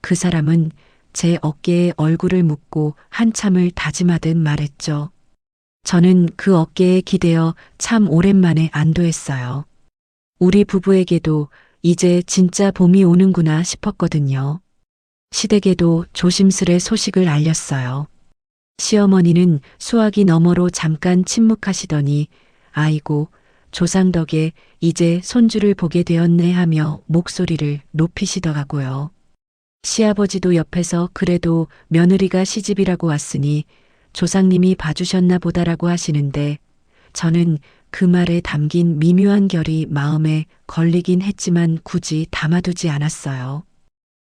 그 사람은 제 어깨에 얼굴을 묻고 한참을 다짐하듯 말했죠. 저는 그 어깨에 기대어 참 오랜만에 안도했어요. 우리 부부에게도 이제 진짜 봄이 오는구나 싶었거든요. 시댁에도 조심스레 소식을 알렸어요. 시어머니는 수화기 너머로 잠깐 침묵하시더니 아이고, 조상 덕에 이제 손주를 보게 되었네 하며 목소리를 높이시더라고요. 시아버지도 옆에서 그래도 며느리가 시집이라고 왔으니 조상님이 봐주셨나 보다라고 하시는데 저는 그 말에 담긴 미묘한 결이 마음에 걸리긴 했지만 굳이 담아두지 않았어요.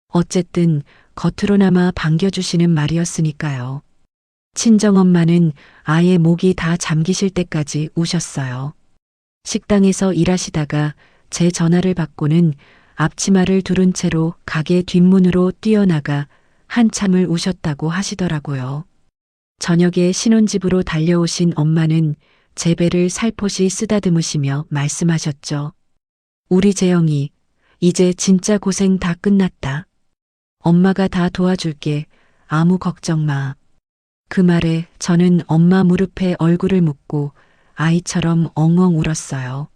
어쨌든 겉으로나마 반겨주시는 말이었으니까요. 친정엄마는 아예 목이 다 잠기실 때까지 우셨어요. 식당에서 일하시다가 제 전화를 받고는 앞치마를 두른 채로 가게 뒷문으로 뛰어나가 한참을 우셨다고 하시더라고요. 저녁에 신혼집으로 달려오신 엄마는 제 배를 살포시 쓰다듬으시며 말씀하셨죠. 우리 재영이 이제 진짜 고생 다 끝났다. 엄마가 다 도와줄게. 아무 걱정 마. 그 말에 저는 엄마 무릎에 얼굴을 묻고 아이처럼 엉엉 울었어요.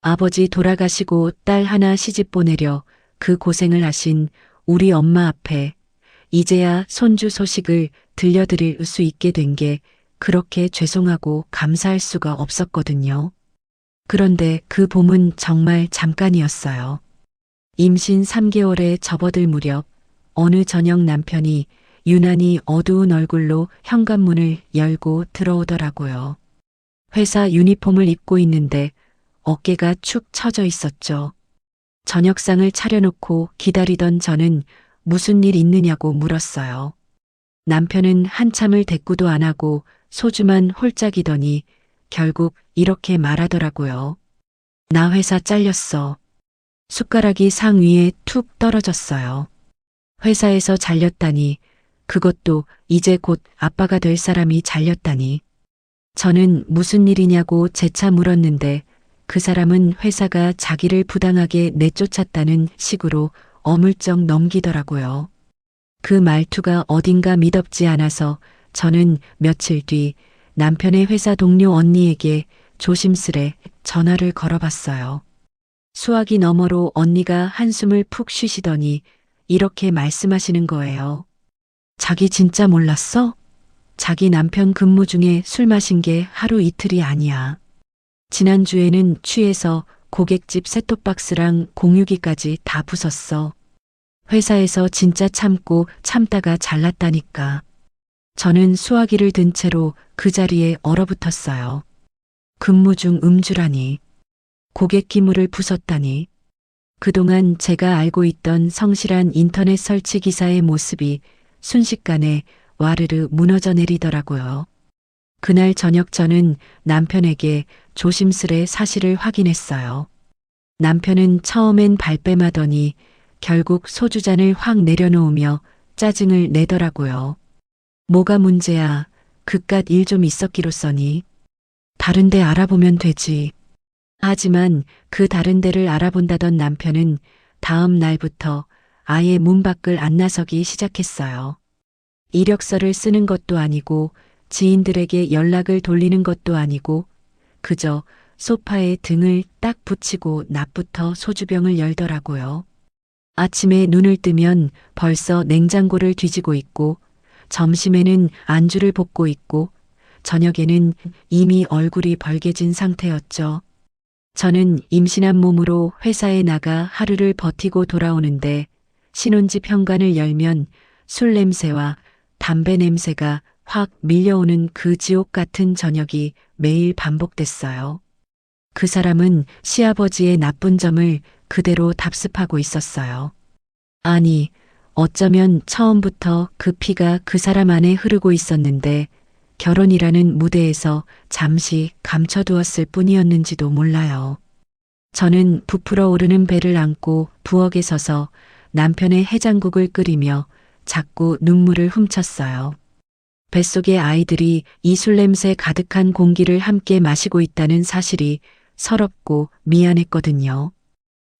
아버지 돌아가시고 딸 하나 시집 보내려 그 고생을 하신 우리 엄마 앞에 이제야 손주 소식을 들려드릴 수 있게 된 게 그렇게 죄송하고 감사할 수가 없었거든요. 그런데 그 봄은 정말 잠깐이었어요. 임신 3개월에 접어들 무렵 어느 저녁 남편이 유난히 어두운 얼굴로 현관문을 열고 들어오더라고요. 회사 유니폼을 입고 있는데 어깨가 축 처져 있었죠. 저녁상을 차려놓고 기다리던 저는 무슨 일 있느냐고 물었어요. 남편은 한참을 대꾸도 안 하고 소주만 홀짝이더니 결국 이렇게 말하더라고요. 나 회사 잘렸어. 숟가락이 상 위에 툭 떨어졌어요. 회사에서 잘렸다니, 그것도 이제 곧 아빠가 될 사람이 잘렸다니. 저는 무슨 일이냐고 재차 물었는데 그 사람은 회사가 자기를 부당하게 내쫓았다는 식으로 어물쩍 넘기더라고요. 그 말투가 어딘가 미덥지 않아서 저는 며칠 뒤 남편의 회사 동료 언니에게 조심스레 전화를 걸어봤어요. 수화기 너머로 언니가 한숨을 푹 쉬시더니 이렇게 말씀하시는 거예요. 자기 진짜 몰랐어? 자기 남편 근무 중에 술 마신 게 하루 이틀이 아니야. 지난주에는 취해서 고깃집 셋톱박스랑 공유기까지 다 부쉈어. 회사에서 진짜 참고 참다가 잘났다니까. 저는 수화기를 든 채로 그 자리에 얼어붙었어요. 근무 중 음주라니. 고객 기물을 부쉈다니. 그동안 제가 알고 있던 성실한 인터넷 설치 기사의 모습이 순식간에 와르르 무너져 내리더라고요. 그날 저녁 저는 남편에게 조심스레 사실을 확인했어요. 남편은 처음엔 발뺌하더니 결국 소주잔을 확 내려놓으며 짜증을 내더라고요. 뭐가 문제야? 그깟 일 좀 있었기로써니. 다른 데 알아보면 되지. 하지만 그 다른 데를 알아본다던 남편은 다음 날부터 아예 문 밖을 안 나서기 시작했어요. 이력서를 쓰는 것도 아니고 지인들에게 연락을 돌리는 것도 아니고 그저 소파에 등을 딱 붙이고 낮부터 소주병을 열더라고요. 아침에 눈을 뜨면 벌써 냉장고를 뒤지고 있고 점심에는 안주를 볶고 있고 저녁에는 이미 얼굴이 벌개진 상태였죠. 저는 임신한 몸으로 회사에 나가 하루를 버티고 돌아오는데 신혼집 현관을 열면 술 냄새와 담배 냄새가 확 밀려오는 그 지옥 같은 저녁이 매일 반복됐어요. 그 사람은 시아버지의 나쁜 점을 그대로 답습하고 있었어요. 아니, 어쩌면 처음부터 그 피가 그 사람 안에 흐르고 있었는데 결혼이라는 무대에서 잠시 감춰두었을 뿐이었는지도 몰라요. 저는 부풀어 오르는 배를 안고 부엌에 서서 남편의 해장국을 끓이며 자꾸 눈물을 훔쳤어요. 뱃속의 아이들이 이 술 냄새 가득한 공기를 함께 마시고 있다는 사실이 서럽고 미안했거든요.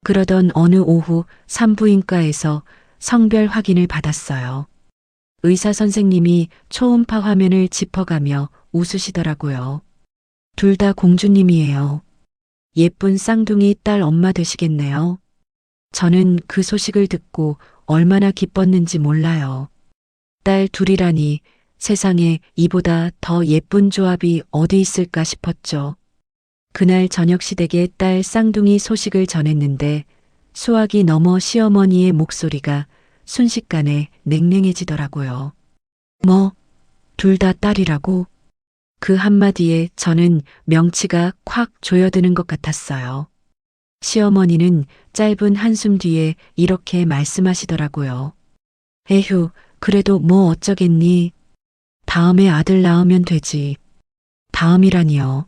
그러던 어느 오후 산부인과에서 성별 확인을 받았어요. 의사 선생님이 초음파 화면을 짚어가며 웃으시더라고요. 둘 다 공주님이에요. 예쁜 쌍둥이 딸 엄마 되시겠네요. 저는 그 소식을 듣고 얼마나 기뻤는지 몰라요. 딸 둘이라니 세상에 이보다 더 예쁜 조합이 어디 있을까 싶었죠. 그날 저녁 시댁에 딸 쌍둥이 소식을 전했는데 수화기 너머 시어머니의 목소리가 순식간에 냉랭해지더라고요. 뭐, 둘 다 딸이라고? 그 한마디에 저는 명치가 콱 조여드는 것 같았어요. 시어머니는 짧은 한숨 뒤에 이렇게 말씀하시더라고요. 에휴, 그래도 뭐 어쩌겠니? 다음에 아들 낳으면 되지. 다음이라니요.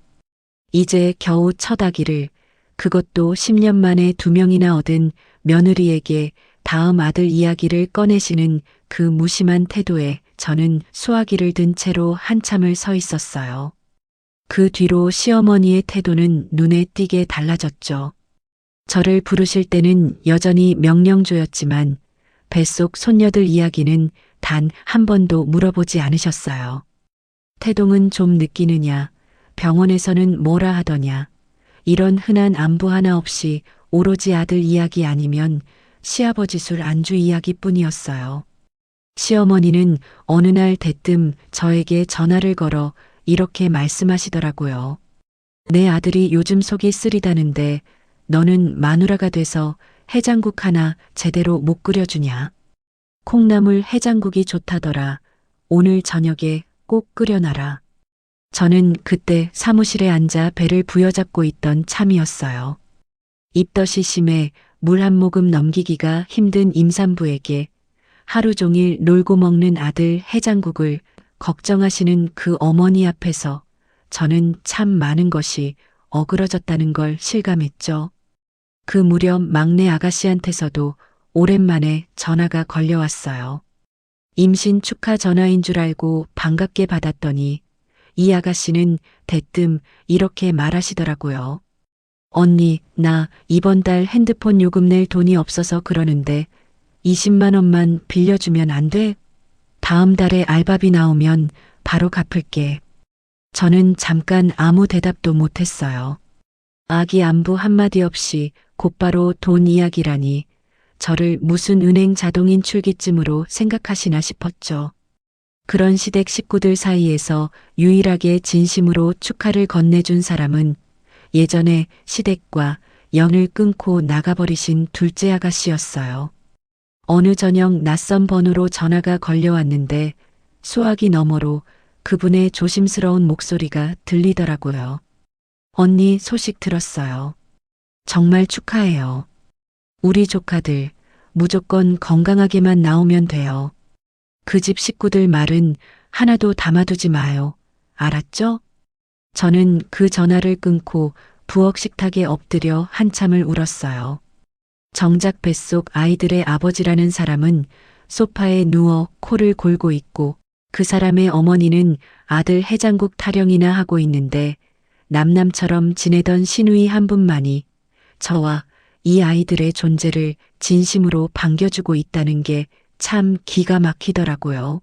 이제 겨우 첫 아기를, 그것도 10년 만에 2명이나 얻은 며느리에게 다음 아들 이야기를 꺼내시는 그 무심한 태도에 저는 수화기를 든 채로 한참을 서 있었어요. 그 뒤로 시어머니의 태도는 눈에 띄게 달라졌죠. 저를 부르실 때는 여전히 명령조였지만 뱃속 손녀들 이야기는 단 한 번도 물어보지 않으셨어요. 태동은 좀 느끼느냐, 병원에서는 뭐라 하더냐, 이런 흔한 안부 하나 없이 오로지 아들 이야기 아니면 시아버지 술 안주 이야기뿐이었어요. 시어머니는 어느 날 대뜸 저에게 전화를 걸어 이렇게 말씀하시더라고요. 내 아들이 요즘 속이 쓰리다는데 너는 마누라가 돼서 해장국 하나 제대로 못 끓여주냐. 콩나물 해장국이 좋다더라. 오늘 저녁에 꼭 끓여놔라. 저는 그때 사무실에 앉아 배를 부여잡고 있던 참이었어요. 입덧이 심해 물 한 모금 넘기기가 힘든 임산부에게 하루 종일 놀고 먹는 아들 해장국을 걱정하시는 그 어머니 앞에서 저는 참 많은 것이 어그러졌다는 걸 실감했죠. 그 무렵 막내 아가씨한테서도 오랜만에 전화가 걸려왔어요. 임신 축하 전화인 줄 알고 반갑게 받았더니 이 아가씨는 대뜸 이렇게 말하시더라고요. 언니, 나 이번 달 핸드폰 요금 낼 돈이 없어서 그러는데 20만 원만 빌려주면 안 돼? 다음 달에 알바비 나오면 바로 갚을게. 저는 잠깐 아무 대답도 못했어요. 아기 안부 한마디 없이 곧바로 돈 이야기라니 저를 무슨 은행 자동인 출기쯤으로 생각하시나 싶었죠. 그런 시댁 식구들 사이에서 유일하게 진심으로 축하를 건네준 사람은 예전에 시댁과 연을 끊고 나가버리신 둘째 아가씨였어요. 어느 저녁 낯선 번호로 전화가 걸려왔는데 수화기 너머로 그분의 조심스러운 목소리가 들리더라고요. 언니 소식 들었어요. 정말 축하해요. 우리 조카들 무조건 건강하게만 나오면 돼요. 그 집 식구들 말은 하나도 담아두지 마요. 알았죠? 저는 그 전화를 끊고 부엌 식탁에 엎드려 한참을 울었어요. 정작 뱃속 아이들의 아버지라는 사람은 소파에 누워 코를 골고 있고 그 사람의 어머니는 아들 해장국 타령이나 하고 있는데 남남처럼 지내던 시누이 한 분만이 저와 이 아이들의 존재를 진심으로 반겨주고 있다는 게 참 기가 막히더라고요.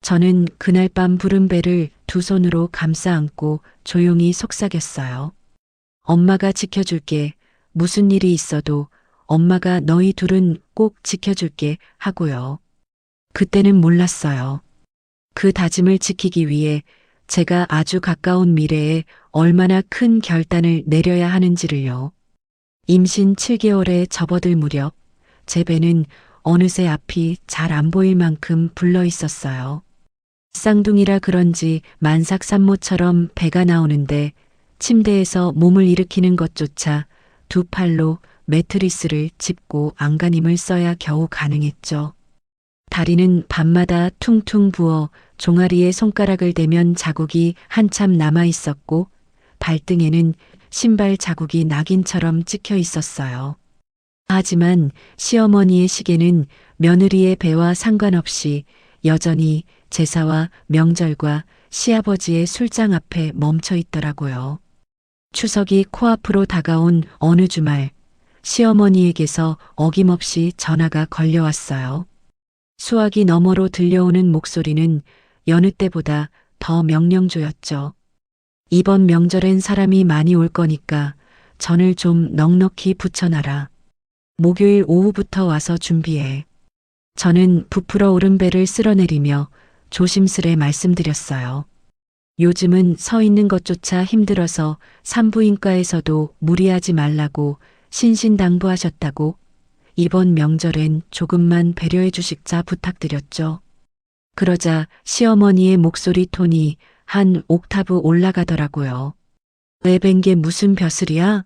저는 그날 밤 부른 배를 두 손으로 감싸 안고 조용히 속삭였어요. 엄마가 지켜줄게. 무슨 일이 있어도 엄마가 너희 둘은 꼭 지켜줄게 하고요. 그때는 몰랐어요. 그 다짐을 지키기 위해 제가 아주 가까운 미래에 얼마나 큰 결단을 내려야 하는지를요. 임신 7개월에 접어들 무렵 제 배는 어느새 앞이 잘 안 보일 만큼 불러 있었어요. 쌍둥이라 그런지 만삭산모처럼 배가 나오는데 침대에서 몸을 일으키는 것조차 두 팔로 매트리스를 짚고 안간힘을 써야 겨우 가능했죠. 다리는 밤마다 퉁퉁 부어 종아리에 손가락을 대면 자국이 한참 남아 있었고 발등에는 신발 자국이 낙인처럼 찍혀 있었어요. 하지만 시어머니의 시계는 며느리의 배와 상관없이 여전히 제사와 명절과 시아버지의 술장 앞에 멈춰 있더라고요. 추석이 코앞으로 다가온 어느 주말, 시어머니에게서 어김없이 전화가 걸려왔어요. 수화기 너머로 들려오는 목소리는 여느 때보다 더 명령조였죠. 이번 명절엔 사람이 많이 올 거니까 전을 좀 넉넉히 붙여놔라. 목요일 오후부터 와서 준비해. 저는 부풀어 오른 배를 쓸어내리며 조심스레 말씀드렸어요. 요즘은 서 있는 것조차 힘들어서 산부인과에서도 무리하지 말라고 신신당부하셨다고 이번 명절엔 조금만 배려해 주십자 부탁드렸죠. 그러자 시어머니의 목소리 톤이 한 옥타브 올라가더라고요. 애 뵌 게 무슨 벼슬이야?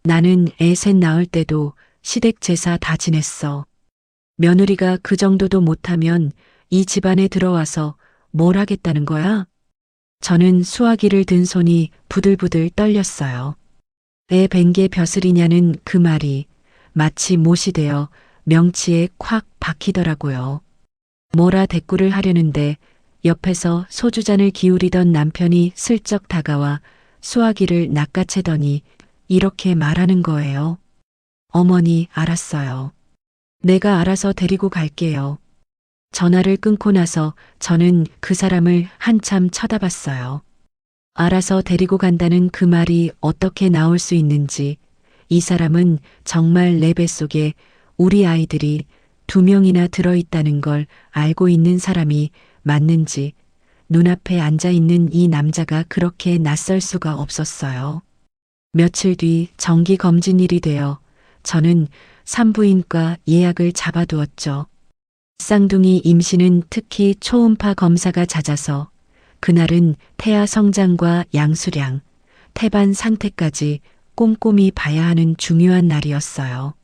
나는 애 셋 낳을 때도 시댁 제사 다 지냈어. 며느리가 그 정도도 못하면 이 집안에 들어와서 뭘 하겠다는 거야? 저는 수화기를 든 손이 부들부들 떨렸어요. 애 뵌 게 벼슬이냐는 그 말이 마치 못이 되어 명치에 콱 박히더라고요. 뭐라 대꾸를 하려는데 옆에서 소주잔을 기울이던 남편이 슬쩍 다가와 수화기를 낚아채더니 이렇게 말하는 거예요. 어머니, 알았어요. 내가 알아서 데리고 갈게요. 전화를 끊고 나서 저는 그 사람을 한참 쳐다봤어요. 알아서 데리고 간다는 그 말이 어떻게 나올 수 있는지, 이 사람은 정말 내 뱃속에 우리 아이들이 2명이나 들어있다는 걸 알고 있는 사람이 맞는지, 눈앞에 앉아있는 이 남자가 그렇게 낯설 수가 없었어요. 며칠 뒤 정기검진일이 되어 저는 산부인과 예약을 잡아두었죠. 쌍둥이 임신은 특히 초음파 검사가 잦아서 그날은 태아 성장과 양수량, 태반 상태까지 꼼꼼히 봐야 하는 중요한 날이었어요.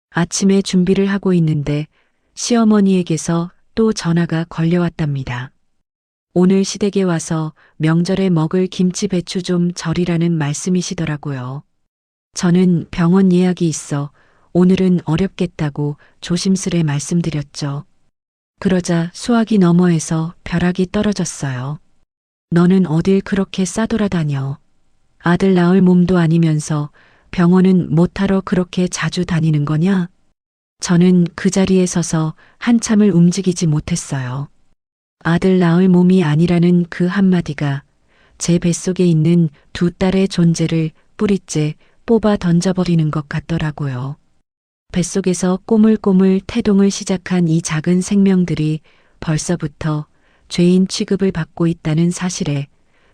아침에 준비를 하고 있는데 시어머니에게서 또 전화가 걸려왔답니다. 오늘 시댁에 와서 명절에 먹을 김치 배추 좀 절이라는 말씀이시더라고요. 저는 병원 예약이 있어 오늘은 어렵겠다고 조심스레 말씀드렸죠. 그러자 수화기 너머에서 벼락이 떨어졌어요. 너는 어딜 그렇게 싸돌아다녀. 아들 낳을 몸도 아니면서 병원은 못하러 그렇게 자주 다니는 거냐? 저는 그 자리에 서서 한참을 움직이지 못했어요. 아들 낳을 몸이 아니라는 그 한마디가 제 뱃속에 있는 두 딸의 존재를 뿌리째 뽑아 던져버리는 것 같더라고요. 뱃속에서 꼬물꼬물 태동을 시작한 이 작은 생명들이 벌써부터 죄인 취급을 받고 있다는 사실에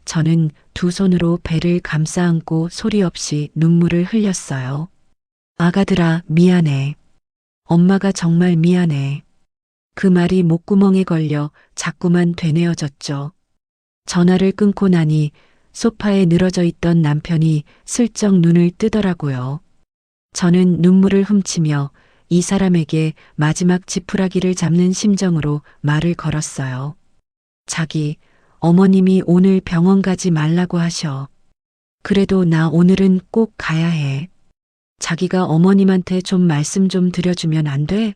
저는 두 손으로 배를 감싸 안고 소리 없이 눈물을 흘렸어요. 아가들아, 미안해. 엄마가 정말 미안해. 그 말이 목구멍에 걸려 자꾸만 되뇌어졌죠. 전화를 끊고 나니 소파에 늘어져 있던 남편이 슬쩍 눈을 뜨더라고요. 저는 눈물을 훔치며 이 사람에게 마지막 지푸라기를 잡는 심정으로 말을 걸었어요. 자기, 어머님이 오늘 병원 가지 말라고 하셔. 그래도 나 오늘은 꼭 가야 해. 자기가 어머님한테 좀 말씀 좀 드려주면 안 돼?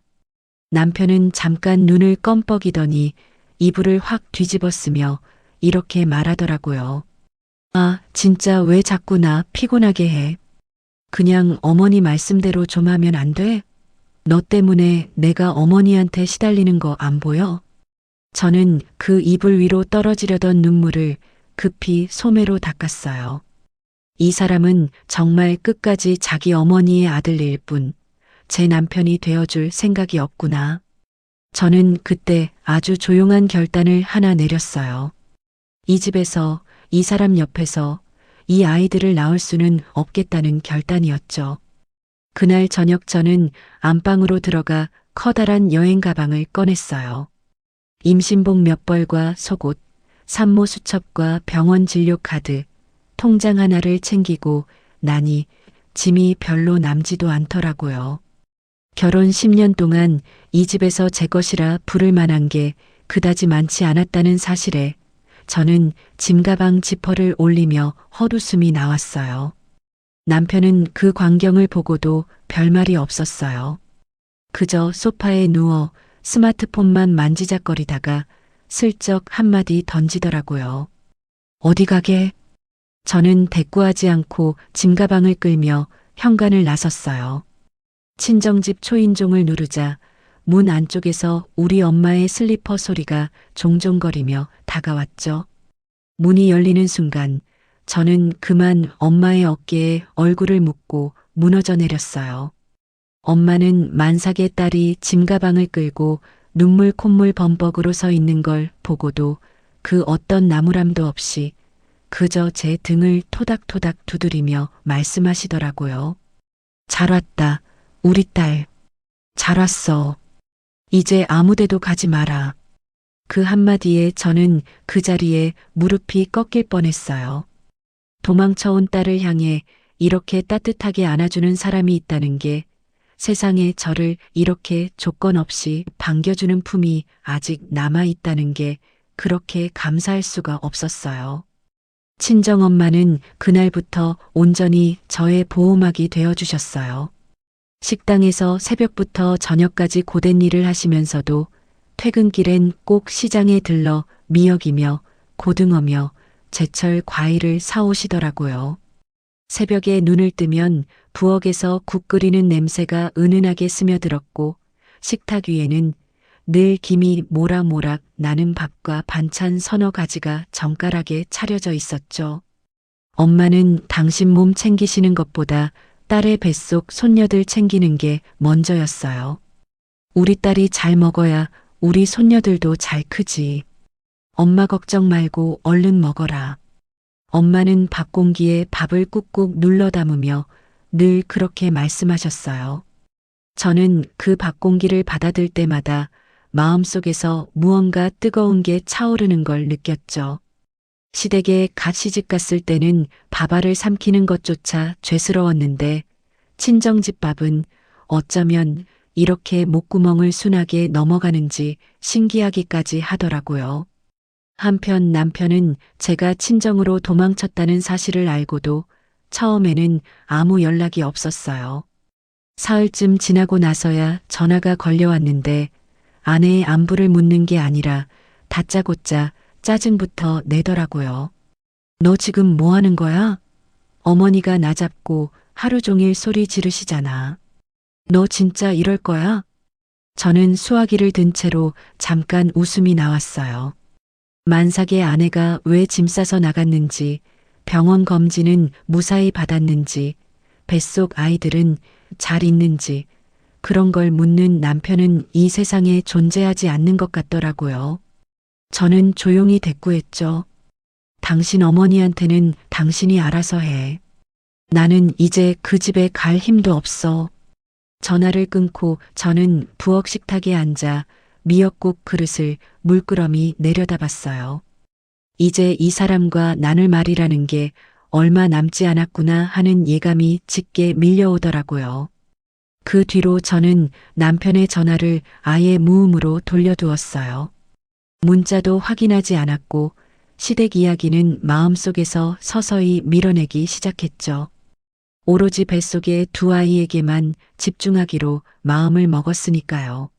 남편은 잠깐 눈을 껌뻑이더니 이불을 확 뒤집었으며 이렇게 말하더라고요. 아, 진짜 왜 자꾸 나 피곤하게 해? 그냥 어머니 말씀대로 좀 하면 안 돼? 너 때문에 내가 어머니한테 시달리는 거 안 보여? 저는 그 이불 위로 떨어지려던 눈물을 급히 소매로 닦았어요. 이 사람은 정말 끝까지 자기 어머니의 아들일 뿐 제 남편이 되어줄 생각이 없구나. 저는 그때 아주 조용한 결단을 하나 내렸어요. 이 집에서, 이 사람 옆에서 이 아이들을 낳을 수는 없겠다는 결단이었죠. 그날 저녁 저는 안방으로 들어가 커다란 여행 가방을 꺼냈어요. 임신복 몇 벌과 속옷, 산모 수첩과 병원 진료 카드, 통장 하나를 챙기고 나니 짐이 별로 남지도 않더라고요. 결혼 10년 동안 이 집에서 제 것이라 부를 만한 게 그다지 많지 않았다는 사실에 저는 짐가방 지퍼를 올리며 헛웃음이 나왔어요. 남편은 그 광경을 보고도 별말이 없었어요. 그저 소파에 누워 스마트폰만 만지작거리다가 슬쩍 한마디 던지더라고요. 어디 가게? 저는 대꾸하지 않고 짐가방을 끌며 현관을 나섰어요. 친정집 초인종을 누르자 문 안쪽에서 우리 엄마의 슬리퍼 소리가 종종거리며 다가왔죠. 문이 열리는 순간 저는 그만 엄마의 어깨에 얼굴을 묻고 무너져 내렸어요. 엄마는 만삭의 딸이 짐가방을 끌고 눈물 콧물 범벅으로 서 있는 걸 보고도 그 어떤 나무람도 없이 그저 제 등을 토닥토닥 두드리며 말씀하시더라고요. 잘 왔다, 우리 딸. 잘 왔어. 이제 아무데도 가지 마라. 그 한마디에 저는 그 자리에 무릎이 꺾일 뻔했어요. 도망쳐온 딸을 향해 이렇게 따뜻하게 안아주는 사람이 있다는 게, 세상에 저를 이렇게 조건 없이 반겨주는 품이 아직 남아있다는 게 그렇게 감사할 수가 없었어요. 친정엄마는 그날부터 온전히 저의 보호막이 되어주셨어요. 식당에서 새벽부터 저녁까지 고된 일을 하시면서도 퇴근길엔 꼭 시장에 들러 미역이며 고등어며 제철 과일을 사오시더라고요. 새벽에 눈을 뜨면 부엌에서 국 끓이는 냄새가 은은하게 스며들었고 식탁 위에는 늘 김이 모락모락 나는 밥과 반찬 서너 가지가 정갈하게 차려져 있었죠. 엄마는 당신 몸 챙기시는 것보다 딸의 뱃속 손녀들 챙기는 게 먼저였어요. 우리 딸이 잘 먹어야 우리 손녀들도 잘 크지. 엄마 걱정 말고 얼른 먹어라. 엄마는 밥 공기에 밥을 꾹꾹 눌러 담으며 늘 그렇게 말씀하셨어요. 저는 그 밥 공기를 받아들 때마다 마음속에서 무언가 뜨거운 게 차오르는 걸 느꼈죠. 시댁에 갓 시집 갔을 때는 밥알을 삼키는 것조차 죄스러웠는데 친정집 밥은 어쩌면 이렇게 목구멍을 순하게 넘어가는지 신기하기까지 하더라고요. 한편 남편은 제가 친정으로 도망쳤다는 사실을 알고도 처음에는 아무 연락이 없었어요. 사흘쯤 지나고 나서야 전화가 걸려왔는데 아내의 안부를 묻는 게 아니라 다짜고짜 짜증부터 내더라고요. 너 지금 뭐 하는 거야? 어머니가 나 잡고 하루 종일 소리 지르시잖아. 너 진짜 이럴 거야? 저는 수화기를 든 채로 잠깐 웃음이 나왔어요. 만삭의 아내가 왜 짐 싸서 나갔는지, 병원 검진은 무사히 받았는지, 뱃속 아이들은 잘 있는지, 그런 걸 묻는 남편은 이 세상에 존재하지 않는 것 같더라고요. 저는 조용히 대꾸했죠. 당신 어머니한테는 당신이 알아서 해. 나는 이제 그 집에 갈 힘도 없어. 전화를 끊고 저는 부엌 식탁에 앉아 미역국 그릇을 물끄러미 내려다봤어요. 이제 이 사람과 나눌 말이라는 게 얼마 남지 않았구나 하는 예감이 짙게 밀려오더라고요. 그 뒤로 저는 남편의 전화를 아예 무음으로 돌려두었어요. 문자도 확인하지 않았고 시댁 이야기는 마음속에서 서서히 밀어내기 시작했죠. 오로지 뱃속의 두 아이에게만 집중하기로 마음을 먹었으니까요.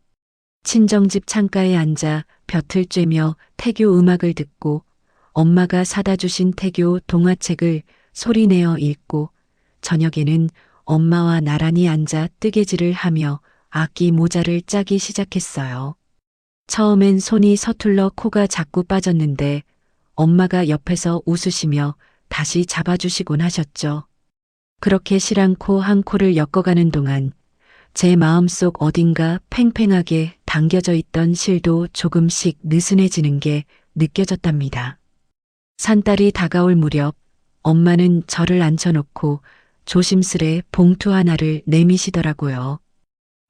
친정집 창가에 앉아 볕을 쬐며 태교 음악을 듣고 엄마가 사다 주신 태교 동화책을 소리내어 읽고 저녁에는 엄마와 나란히 앉아 뜨개질을 하며 악기 모자를 짜기 시작했어요. 처음엔 손이 서툴러 코가 자꾸 빠졌는데 엄마가 옆에서 웃으시며 다시 잡아주시곤 하셨죠. 그렇게 실 한 코 한 코를 엮어가는 동안 제 마음속 어딘가 팽팽하게 당겨져 있던 실도 조금씩 느슨해지는 게 느껴졌답니다. 산딸이 다가올 무렵 엄마는 저를 앉혀놓고 조심스레 봉투 하나를 내미시더라고요.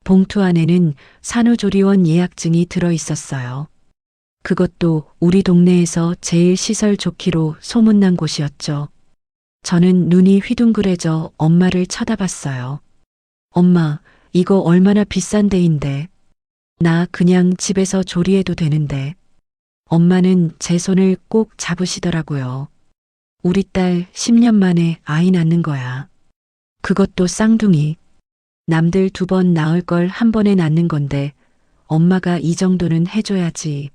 봉투 안에는 산후조리원 예약증이 들어 있었어요. 그것도 우리 동네에서 제일 시설 좋기로 소문난 곳이었죠. 저는 눈이 휘둥그레져 엄마를 쳐다봤어요. 엄마, 이거 얼마나 비싼 데인데. 나 그냥 집에서 조리해도 되는데. 엄마는 제 손을 꼭 잡으시더라고요. 우리 딸 10년 만에 아이 낳는 거야. 그것도 쌍둥이. 남들 2번 낳을 걸 한 번에 낳는 건데 엄마가 이 정도는 해줘야지.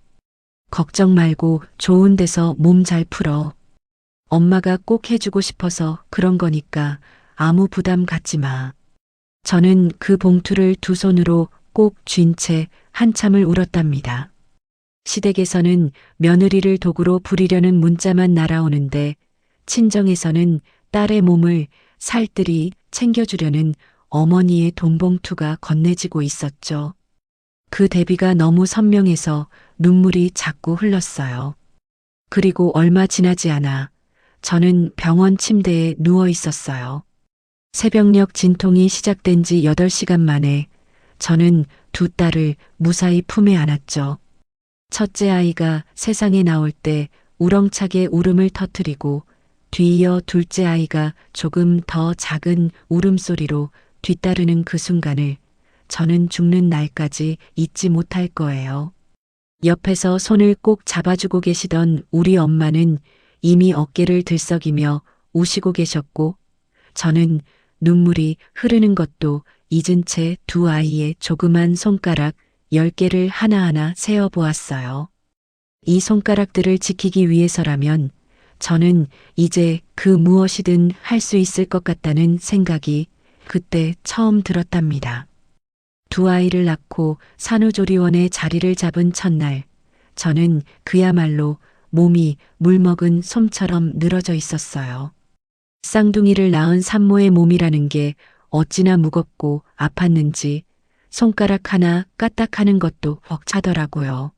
걱정 말고 좋은 데서 몸 잘 풀어. 엄마가 꼭 해주고 싶어서 그런 거니까 아무 부담 갖지 마. 저는 그 봉투를 두 손으로 꼭 쥔 채 한참을 울었답니다. 시댁에서는 며느리를 도구로 부리려는 문자만 날아오는데 친정에서는 딸의 몸을 살뜰히 챙겨주려는 어머니의 돈봉투가 건네지고 있었죠. 그 대비가 너무 선명해서 눈물이 자꾸 흘렀어요. 그리고 얼마 지나지 않아 저는 병원 침대에 누워 있었어요. 새벽녘 진통이 시작된 지 8시간 만에 저는 두 딸을 무사히 품에 안았죠. 첫째 아이가 세상에 나올 때 우렁차게 울음을 터뜨리고 뒤이어 둘째 아이가 조금 더 작은 울음소리로 뒤따르는 그 순간을 저는 죽는 날까지 잊지 못할 거예요. 옆에서 손을 꼭 잡아주고 계시던 우리 엄마는 이미 어깨를 들썩이며 우시고 계셨고 저는 눈물이 흐르는 것도 잊은 채 두 아이의 조그만 손가락 10개를 하나하나 세어 보았어요. 이 손가락들을 지키기 위해서라면 저는 이제 그 무엇이든 할 수 있을 것 같다는 생각이 그때 처음 들었답니다. 두 아이를 낳고 산후조리원에 자리를 잡은 첫날, 저는 그야말로 몸이 물먹은 솜처럼 늘어져 있었어요. 쌍둥이를 낳은 산모의 몸이라는 게 어찌나 무겁고 아팠는지 손가락 하나 까딱하는 것도 벅차더라고요.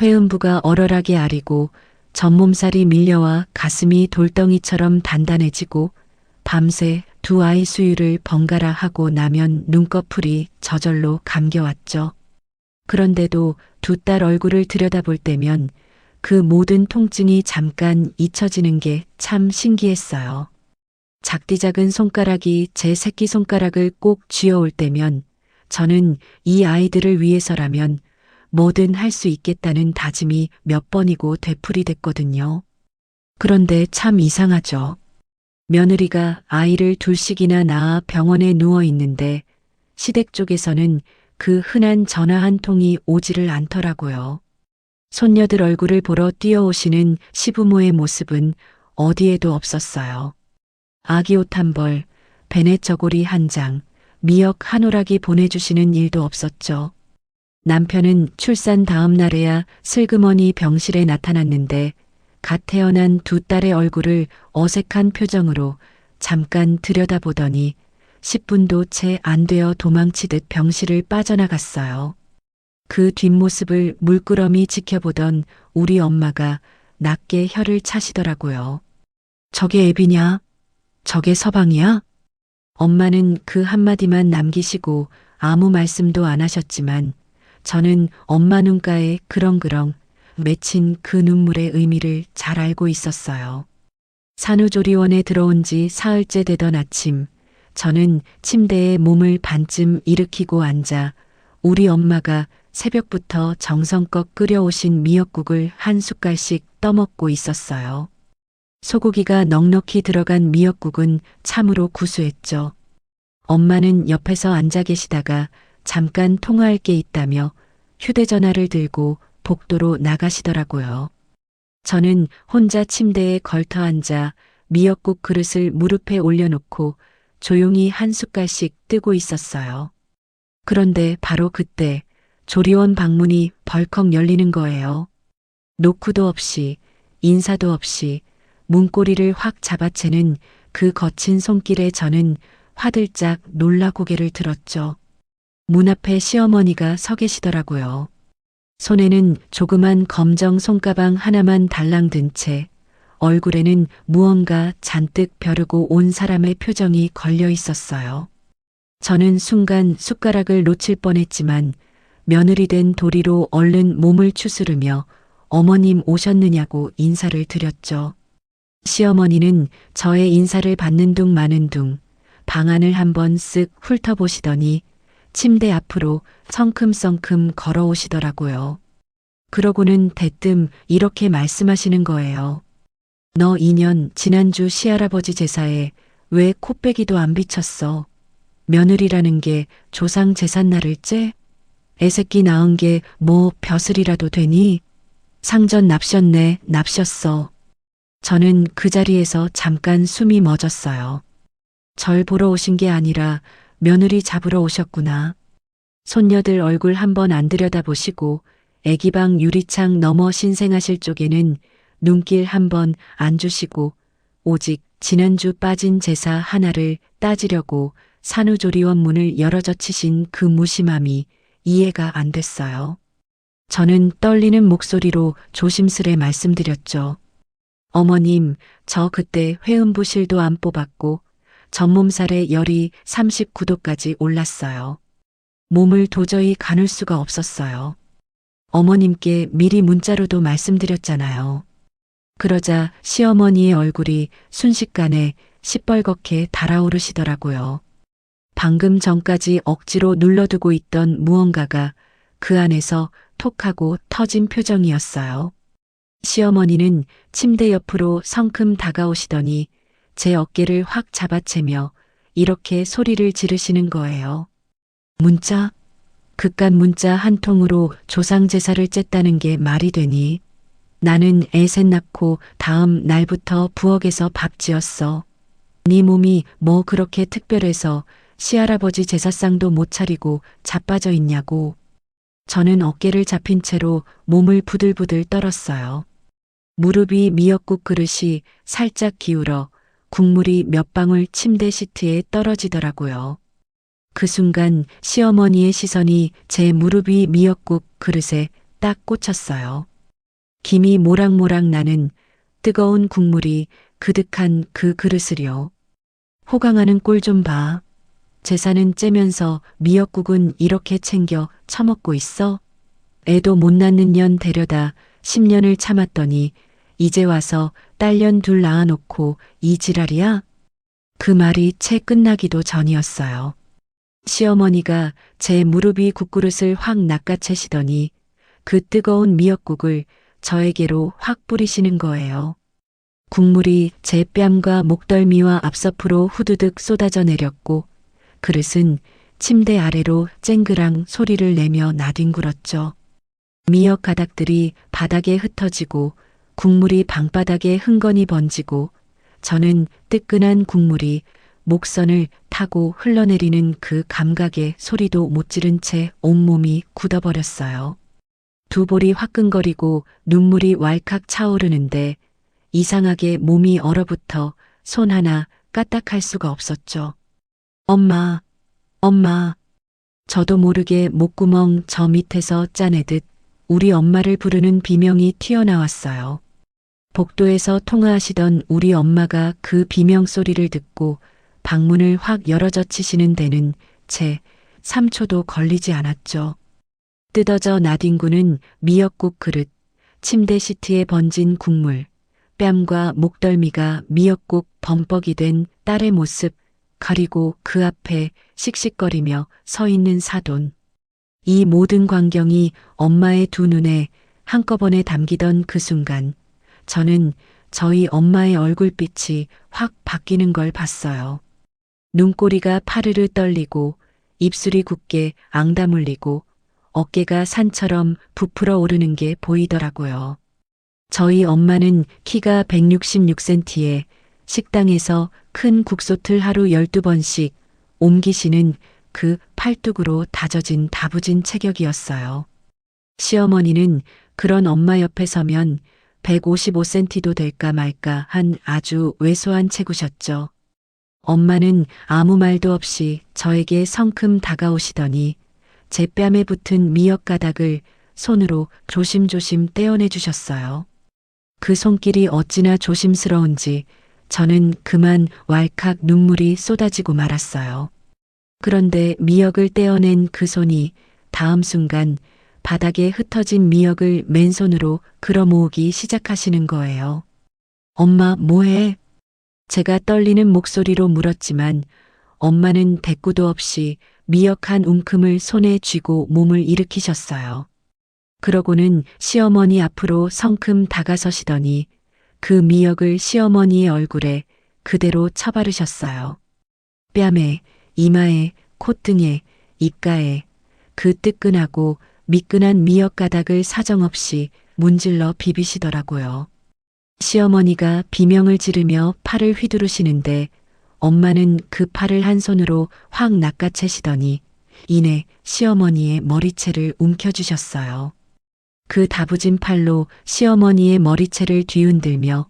회음부가 얼얼하게 아리고 전몸살이 밀려와 가슴이 돌덩이처럼 단단해지고 밤새 두 아이 수유를 번갈아 하고 나면 눈꺼풀이 저절로 감겨왔죠. 그런데도 두 딸 얼굴을 들여다볼 때면 그 모든 통증이 잠깐 잊혀지는 게 참 신기했어요. 작디 작은 손가락이 제 새끼손가락을 꼭 쥐어올 때면 저는 이 아이들을 위해서라면 뭐든 할 수 있겠다는 다짐이 몇 번이고 되풀이됐거든요. 그런데 참 이상하죠. 며느리가 아이를 둘씩이나 낳아 병원에 누워 있는데 시댁 쪽에서는 그 흔한 전화 한 통이 오지를 않더라고요. 손녀들 얼굴을 보러 뛰어오시는 시부모의 모습은 어디에도 없었어요. 아기 옷 한 벌, 베넷 저고리 한 장, 미역 한 오락이 보내주시는 일도 없었죠. 남편은 출산 다음 날에야 슬그머니 병실에 나타났는데 갓 태어난 두 딸의 얼굴을 어색한 표정으로 잠깐 들여다보더니 10분도 채 안 되어 도망치듯 병실을 빠져나갔어요. 그 뒷모습을 물끄러미 지켜보던 우리 엄마가 낮게 혀를 차시더라고요. 저게 애비냐? 저게 서방이야? 엄마는 그 한마디만 남기시고 아무 말씀도 안 하셨지만 저는 엄마 눈가에 그렁그렁 맺힌 그 눈물의 의미를 잘 알고 있었어요. 산후조리원에 들어온 지 사흘째 되던 아침, 저는 침대에 몸을 반쯤 일으키고 앉아 우리 엄마가 새벽부터 정성껏 끓여오신 미역국을 한 숟갈씩 떠먹고 있었어요. 소고기가 넉넉히 들어간 미역국은 참으로 구수했죠. 엄마는 옆에서 앉아 계시다가 잠깐 통화할 게 있다며 휴대전화를 들고 복도로 나가시더라고요. 저는 혼자 침대에 걸터 앉아 미역국 그릇을 무릎에 올려놓고 조용히 한 숟갈씩 뜨고 있었어요. 그런데 바로 그때 조리원 방문이 벌컥 열리는 거예요. 노크도 없이 인사도 없이 문고리를 확 잡아채는 그 거친 손길에 저는 화들짝 놀라 고개를 들었죠. 문 앞에 시어머니가 서 계시더라고요. 손에는 조그만 검정 손가방 하나만 달랑 든 채 얼굴에는 무언가 잔뜩 벼르고 온 사람의 표정이 걸려 있었어요. 저는 순간 숟가락을 놓칠 뻔했지만 며느리 된 도리로 얼른 몸을 추스르며 어머님 오셨느냐고 인사를 드렸죠. 시어머니는 저의 인사를 받는 둥 마는 둥 방안을 한번 쓱 훑어보시더니 침대 앞으로 성큼성큼 걸어오시더라고요. 그러고는 대뜸 이렇게 말씀하시는 거예요. 너 2년 지난주 시할아버지 제사에 왜 코빼기도 안 비쳤어? 며느리라는 게 조상 제삿날을 째? 애새끼 낳은 게 뭐 벼슬이라도 되니? 상전 납셨네, 납셨어. 저는 그 자리에서 잠깐 숨이 멎었어요. 절 보러 오신 게 아니라 며느리 잡으러 오셨구나. 손녀들 얼굴 한번 안 들여다보시고 애기방 유리창 너머 신생아실 쪽에는 눈길 한번 안 주시고 오직 지난주 빠진 제사 하나를 따지려고 산후조리원 문을 열어젖히신 그 무심함이 이해가 안 됐어요. 저는 떨리는 목소리로 조심스레 말씀드렸죠. 어머님, 저 그때 회음부실도 안 뽑았고 전몸살에 열이 39도까지 올랐어요. 몸을 도저히 가눌 수가 없었어요. 어머님께 미리 문자로도 말씀드렸잖아요. 그러자 시어머니의 얼굴이 순식간에 시뻘겋게 달아오르시더라고요. 방금 전까지 억지로 눌러두고 있던 무언가가 그 안에서 톡하고 터진 표정이었어요. 시어머니는 침대 옆으로 성큼 다가오시더니 제 어깨를 확 잡아채며 이렇게 소리를 지르시는 거예요. 문자? 그깟 문자 한 통으로 조상제사를 쨌다는 게 말이 되니? 나는 애 셋 낳고 다음 날부터 부엌에서 밥 지었어. 네 몸이 뭐 그렇게 특별해서 시할아버지 제사상도 못 차리고 자빠져 있냐고. 저는 어깨를 잡힌 채로 몸을 부들부들 떨었어요. 무릎이 미역국 그릇이 살짝 기울어 국물이 몇 방울 침대 시트에 떨어지더라고요. 그 순간 시어머니의 시선이 제 무릎 위 미역국 그릇에 딱 꽂혔어요. 김이 모락모락 나는 뜨거운 국물이 그득한 그 그릇을요. 호강하는 꼴 좀 봐. 제사는 째면서 미역국은 이렇게 챙겨 처먹고 있어? 애도 못 낳는 년 데려다 10년을 참았더니 이제 와서 딸년 둘 낳아놓고 이 지랄이야? 그 말이 채 끝나기도 전이었어요. 시어머니가 제 무릎 위 국그릇을 확 낚아채시더니 그 뜨거운 미역국을 저에게로 확 뿌리시는 거예요. 국물이 제 뺨과 목덜미와 앞서프로 후두득 쏟아져 내렸고 그릇은 침대 아래로 쨍그랑 소리를 내며 나뒹굴었죠. 미역 가닥들이 바닥에 흩어지고 국물이 방바닥에 흥건히 번지고 저는 뜨끈한 국물이 목선을 타고 흘러내리는 그 감각에 소리도 못 지른 채 온몸이 굳어버렸어요. 두 볼이 화끈거리고 눈물이 왈칵 차오르는데 이상하게 몸이 얼어붙어 손 하나 까딱할 수가 없었죠. 엄마, 엄마. 저도 모르게 목구멍 저 밑에서 짜내듯 우리 엄마를 부르는 비명이 튀어나왔어요. 복도에서 통화하시던 우리 엄마가 그 비명 소리를 듣고 방문을 확 열어젖히시는 데는 채 3초도 걸리지 않았죠. 뜯어져 나뒹구는 미역국 그릇, 침대 시트에 번진 국물, 뺨과 목덜미가 미역국 범벅이 된 딸의 모습, 그리고 그 앞에 씩씩거리며 서 있는 사돈. 이 모든 광경이 엄마의 두 눈에 한꺼번에 담기던 그 순간, 저는 저희 엄마의 얼굴빛이 확 바뀌는 걸 봤어요. 눈꼬리가 파르르 떨리고 입술이 굳게 앙다물리고 어깨가 산처럼 부풀어 오르는 게 보이더라고요. 저희 엄마는 키가 166cm에 식당에서 큰 국솥을 하루 12번씩 옮기시는 그 팔뚝으로 다져진 다부진 체격이었어요. 시어머니는 그런 엄마 옆에 서면 155cm도 될까 말까 한 아주 왜소한 체구셨죠. 엄마는 아무 말도 없이 저에게 성큼 다가오시더니 제 뺨에 붙은 미역 가닥을 손으로 조심조심 떼어내 주셨어요. 그 손길이 어찌나 조심스러운지 저는 그만 왈칵 눈물이 쏟아지고 말았어요. 그런데 미역을 떼어낸 그 손이 다음 순간 바닥에 흩어진 미역을 맨손으로 끌어모으기 시작하시는 거예요. 엄마, 뭐해? 제가 떨리는 목소리로 물었지만 엄마는 대꾸도 없이 미역 한 움큼을 손에 쥐고 몸을 일으키셨어요. 그러고는 시어머니 앞으로 성큼 다가서시더니 그 미역을 시어머니의 얼굴에 그대로 쳐바르셨어요. 뺨에, 이마에, 콧등에, 입가에 그 뜨끈하고 미끈한 미역 가닥을 사정없이 문질러 비비시더라고요. 시어머니가 비명을 지르며 팔을 휘두르시는데 엄마는 그 팔을 한 손으로 확 낚아채시더니 이내 시어머니의 머리채를 움켜쥐셨어요. 그 다부진 팔로 시어머니의 머리채를 뒤흔들며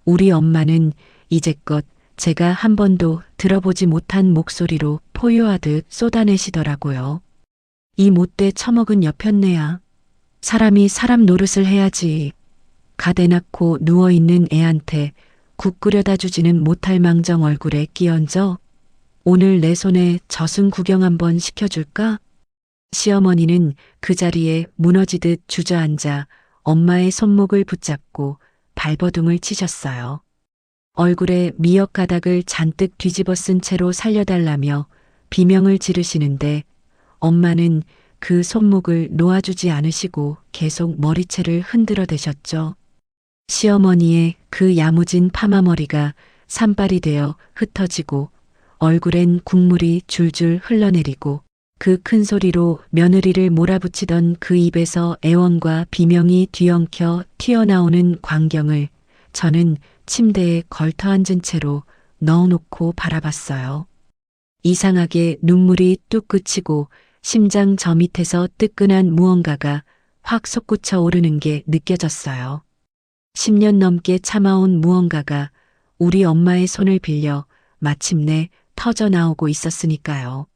우리 엄마는 이제껏 제가 한 번도 들어보지 못한 목소리로 포효하듯 쏟아내시더라고요. 이 못돼 처먹은 여편네야. 사람이 사람 노릇을 해야지. 가대 낳고 누워있는 애한테 국 끓여다 주지는 못할 망정 얼굴에 끼얹어 오늘 내 손에 젖은 구경 한번 시켜줄까? 시어머니는 그 자리에 무너지듯 주저앉아 엄마의 손목을 붙잡고 발버둥을 치셨어요. 얼굴에 미역 가닥을 잔뜩 뒤집어 쓴 채로 살려달라며 비명을 지르시는데 엄마는 그 손목을 놓아주지 않으시고 계속 머리채를 흔들어 대셨죠. 시어머니의 그 야무진 파마머리가 산발이 되어 흩어지고 얼굴엔 국물이 줄줄 흘러내리고 그 큰 소리로 며느리를 몰아붙이던 그 입에서 애원과 비명이 뒤엉켜 튀어나오는 광경을 저는 침대에 걸터앉은 채로 넣어놓고 바라봤어요. 이상하게 눈물이 뚝 그치고 심장 저 밑에서 뜨끈한 무언가가 확 솟구쳐 오르는 게 느껴졌어요. 10년 넘게 참아온 무언가가 우리 엄마의 손을 빌려 마침내 터져 나오고 있었으니까요.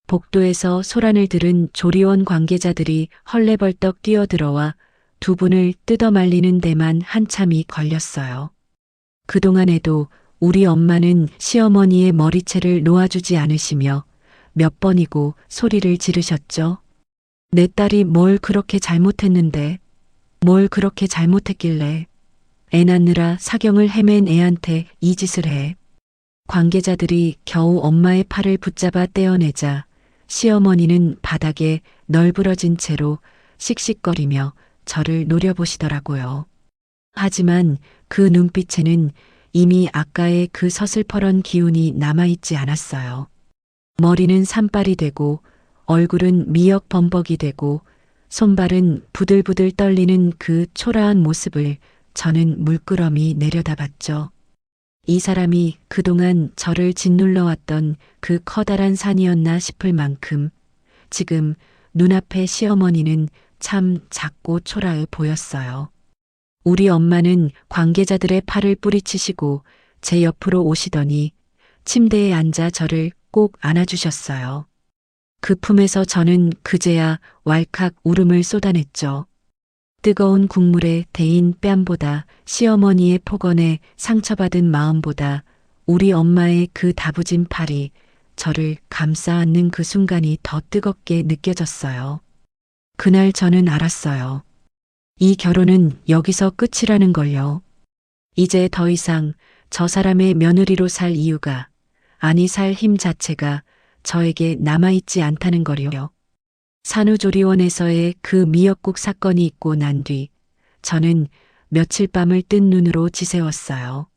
복도에서 소란을 들은 조리원 관계자들이 헐레벌떡 뛰어들어와 두 분을 뜯어 말리는 데만 한참이 걸렸어요. 그동안에도 우리 엄마는 시어머니의 머리채를 놓아주지 않으시며 몇 번이고 소리를 지르셨죠. 내 딸이 뭘 그렇게 잘못했는데, 뭘 그렇게 잘못했길래 애 낳느라 사경을 헤맨 애한테 이 짓을 해. 관계자들이 겨우 엄마의 팔을 붙잡아 떼어내자 시어머니는 바닥에 널브러진 채로 씩씩거리며 저를 노려보시더라고요. 하지만 그 눈빛에는 이미 아까의 그 서슬퍼런 기운이 남아있지 않았어요. 머리는 산발이 되고 얼굴은 미역 범벅이 되고 손발은 부들부들 떨리는 그 초라한 모습을 저는 물끄러미 내려다봤죠. 이 사람이 그동안 저를 짓눌러왔던 그 커다란 산이었나 싶을 만큼 지금 눈앞의 시어머니는 참 작고 초라해 보였어요. 우리 엄마는 관계자들의 팔을 뿌리치시고 제 옆으로 오시더니 침대에 앉아 저를 꼭 안아주셨어요. 그 품에서 저는 그제야 왈칵 울음을 쏟아냈죠. 뜨거운 국물에 데인 뺨보다 시어머니의 폭언에 상처받은 마음보다 우리 엄마의 그 다부진 팔이 저를 감싸 안는 그 순간이 더 뜨겁게 느껴졌어요. 그날 저는 알았어요. 이 결혼은 여기서 끝이라는 걸요. 이제 더 이상 저 사람의 며느리로 살 이유가, 아니 살 힘 자체가 저에게 남아있지 않다는 거요. 산후조리원에서의 그 미역국 사건이 있고 난 뒤 저는 며칠 밤을 뜬 눈으로 지새웠어요.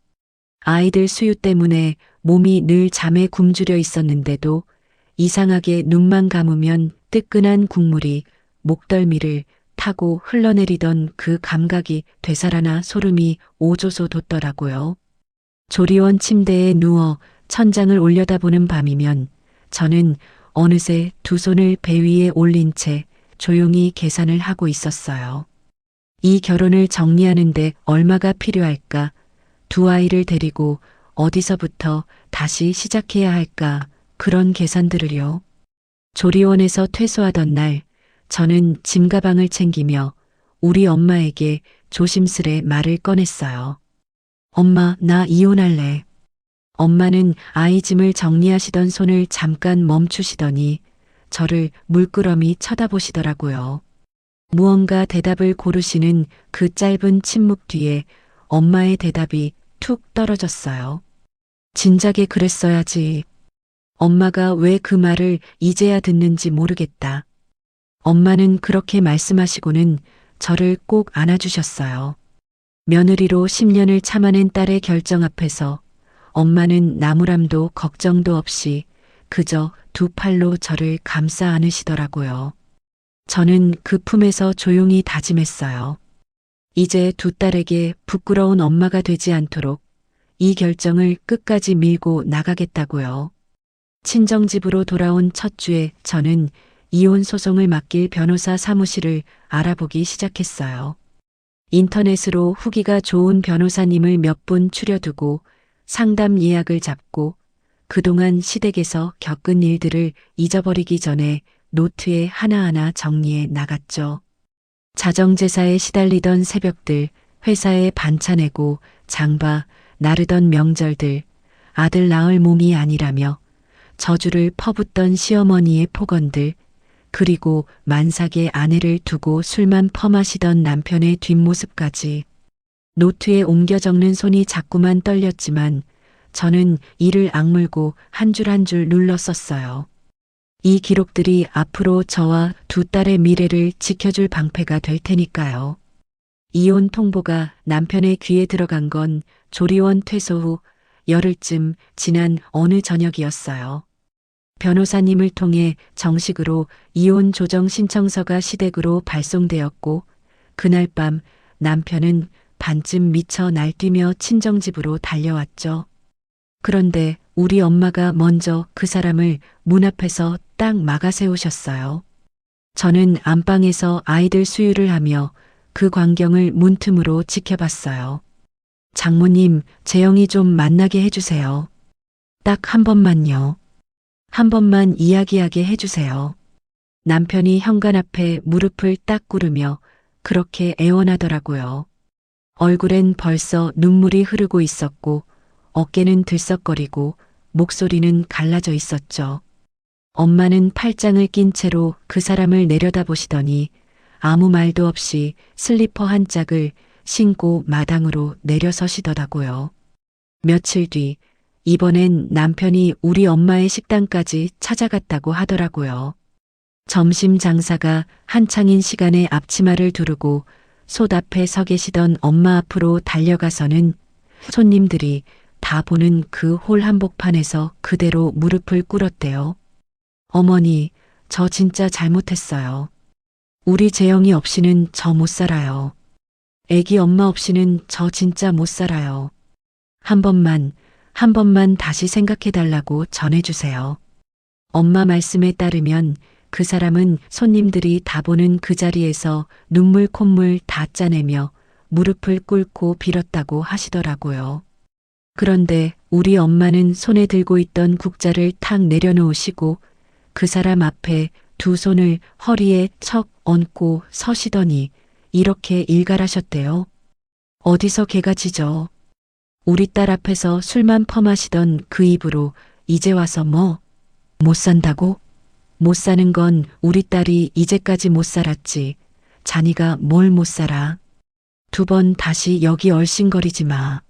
아이들 수유 때문에 몸이 늘 잠에 굶주려 있었는데도 이상하게 눈만 감으면 뜨끈한 국물이 목덜미를 타고 흘러내리던 그 감각이 되살아나 소름이 오조소 돋더라고요. 조리원 침대에 누워 천장을 올려다보는 밤이면 저는 어느새 두 손을 배 위에 올린 채 조용히 계산을 하고 있었어요. 이 결혼을 정리하는데 얼마가 필요할까? 두 아이를 데리고 어디서부터 다시 시작해야 할까? 그런 계산들을요. 조리원에서 퇴소하던 날 저는 짐가방을 챙기며 우리 엄마에게 조심스레 말을 꺼냈어요. 엄마, 나 이혼할래. 엄마는 아이 짐을 정리하시던 손을 잠깐 멈추시더니 저를 물끄러미 쳐다보시더라고요. 무언가 대답을 고르시는 그 짧은 침묵 뒤에 엄마의 대답이 툭 떨어졌어요. 진작에 그랬어야지. 엄마가 왜 그 말을 이제야 듣는지 모르겠다. 엄마는 그렇게 말씀하시고는 저를 꼭 안아주셨어요. 며느리로 10년을 참아낸 딸의 결정 앞에서 엄마는 나무람도 걱정도 없이 그저 두 팔로 저를 감싸 안으시더라고요. 저는 그 품에서 조용히 다짐했어요. 이제 두 딸에게 부끄러운 엄마가 되지 않도록 이 결정을 끝까지 밀고 나가겠다고요. 친정집으로 돌아온 첫 주에 저는 이혼 소송을 맡길 변호사 사무실을 알아보기 시작했어요. 인터넷으로 후기가 좋은 변호사님을 몇 분 추려두고 상담 예약을 잡고 그동안 시댁에서 겪은 일들을 잊어버리기 전에 노트에 하나하나 정리해 나갔죠. 자정제사에 시달리던 새벽들, 회사에 반차 내고 장봐 나르던 명절들, 아들 낳을 몸이 아니라며 저주를 퍼붓던 시어머니의 폭언들, 그리고 만삭의 아내를 두고 술만 퍼마시던 남편의 뒷모습까지. 노트에 옮겨 적는 손이 자꾸만 떨렸지만 저는 이를 악물고 한 줄 한 줄 눌러 썼어요. 이 기록들이 앞으로 저와 두 딸의 미래를 지켜줄 방패가 될 테니까요. 이혼 통보가 남편의 귀에 들어간 건 조리원 퇴소 후 열흘쯤 지난 어느 저녁이었어요. 변호사님을 통해 정식으로 이혼 조정 신청서가 시댁으로 발송되었고 그날 밤 남편은 반쯤 미쳐 날뛰며 친정집으로 달려왔죠. 그런데 우리 엄마가 먼저 그 사람을 문 앞에서 딱 막아 세우셨어요. 저는 안방에서 아이들 수유를 하며 그 광경을 문틈으로 지켜봤어요. 장모님, 재영이 좀 만나게 해주세요. 딱 한 번만요. 한 번만 이야기하게 해주세요. 남편이 현관 앞에 무릎을 딱 꿇으며 그렇게 애원하더라고요. 얼굴엔 벌써 눈물이 흐르고 있었고 어깨는 들썩거리고 목소리는 갈라져 있었죠. 엄마는 팔짱을 낀 채로 그 사람을 내려다보시더니 아무 말도 없이 슬리퍼 한 짝을 신고 마당으로 내려서시더라고요. 며칠 뒤 이번엔 남편이 우리 엄마의 식당까지 찾아갔다고 하더라고요. 점심 장사가 한창인 시간에 앞치마를 두르고 솥 앞에 서 계시던 엄마 앞으로 달려가서는 손님들이 다 보는 그 홀 한복판에서 그대로 무릎을 꿇었대요. 어머니, 저 진짜 잘못했어요. 우리 재영이 없이는 저 못 살아요. 애기 엄마 없이는 저 진짜 못 살아요. 한 번만 다시 생각해달라고 전해주세요. 엄마 말씀에 따르면 그 사람은 손님들이 다 보는 그 자리에서 눈물 콧물 다 짜내며 무릎을 꿇고 빌었다고 하시더라고요. 그런데 우리 엄마는 손에 들고 있던 국자를 탁 내려놓으시고 그 사람 앞에 두 손을 허리에 척 얹고 서시더니 이렇게 일갈하셨대요. 어디서 개가 짖어. 우리 딸 앞에서 술만 퍼마시던 그 입으로 이제 와서 뭐? 못 산다고? 못 사는 건 우리 딸이 이제까지 못 살았지. 자니가 뭘 못 살아. 두 번 다시 여기 얼씬거리지 마.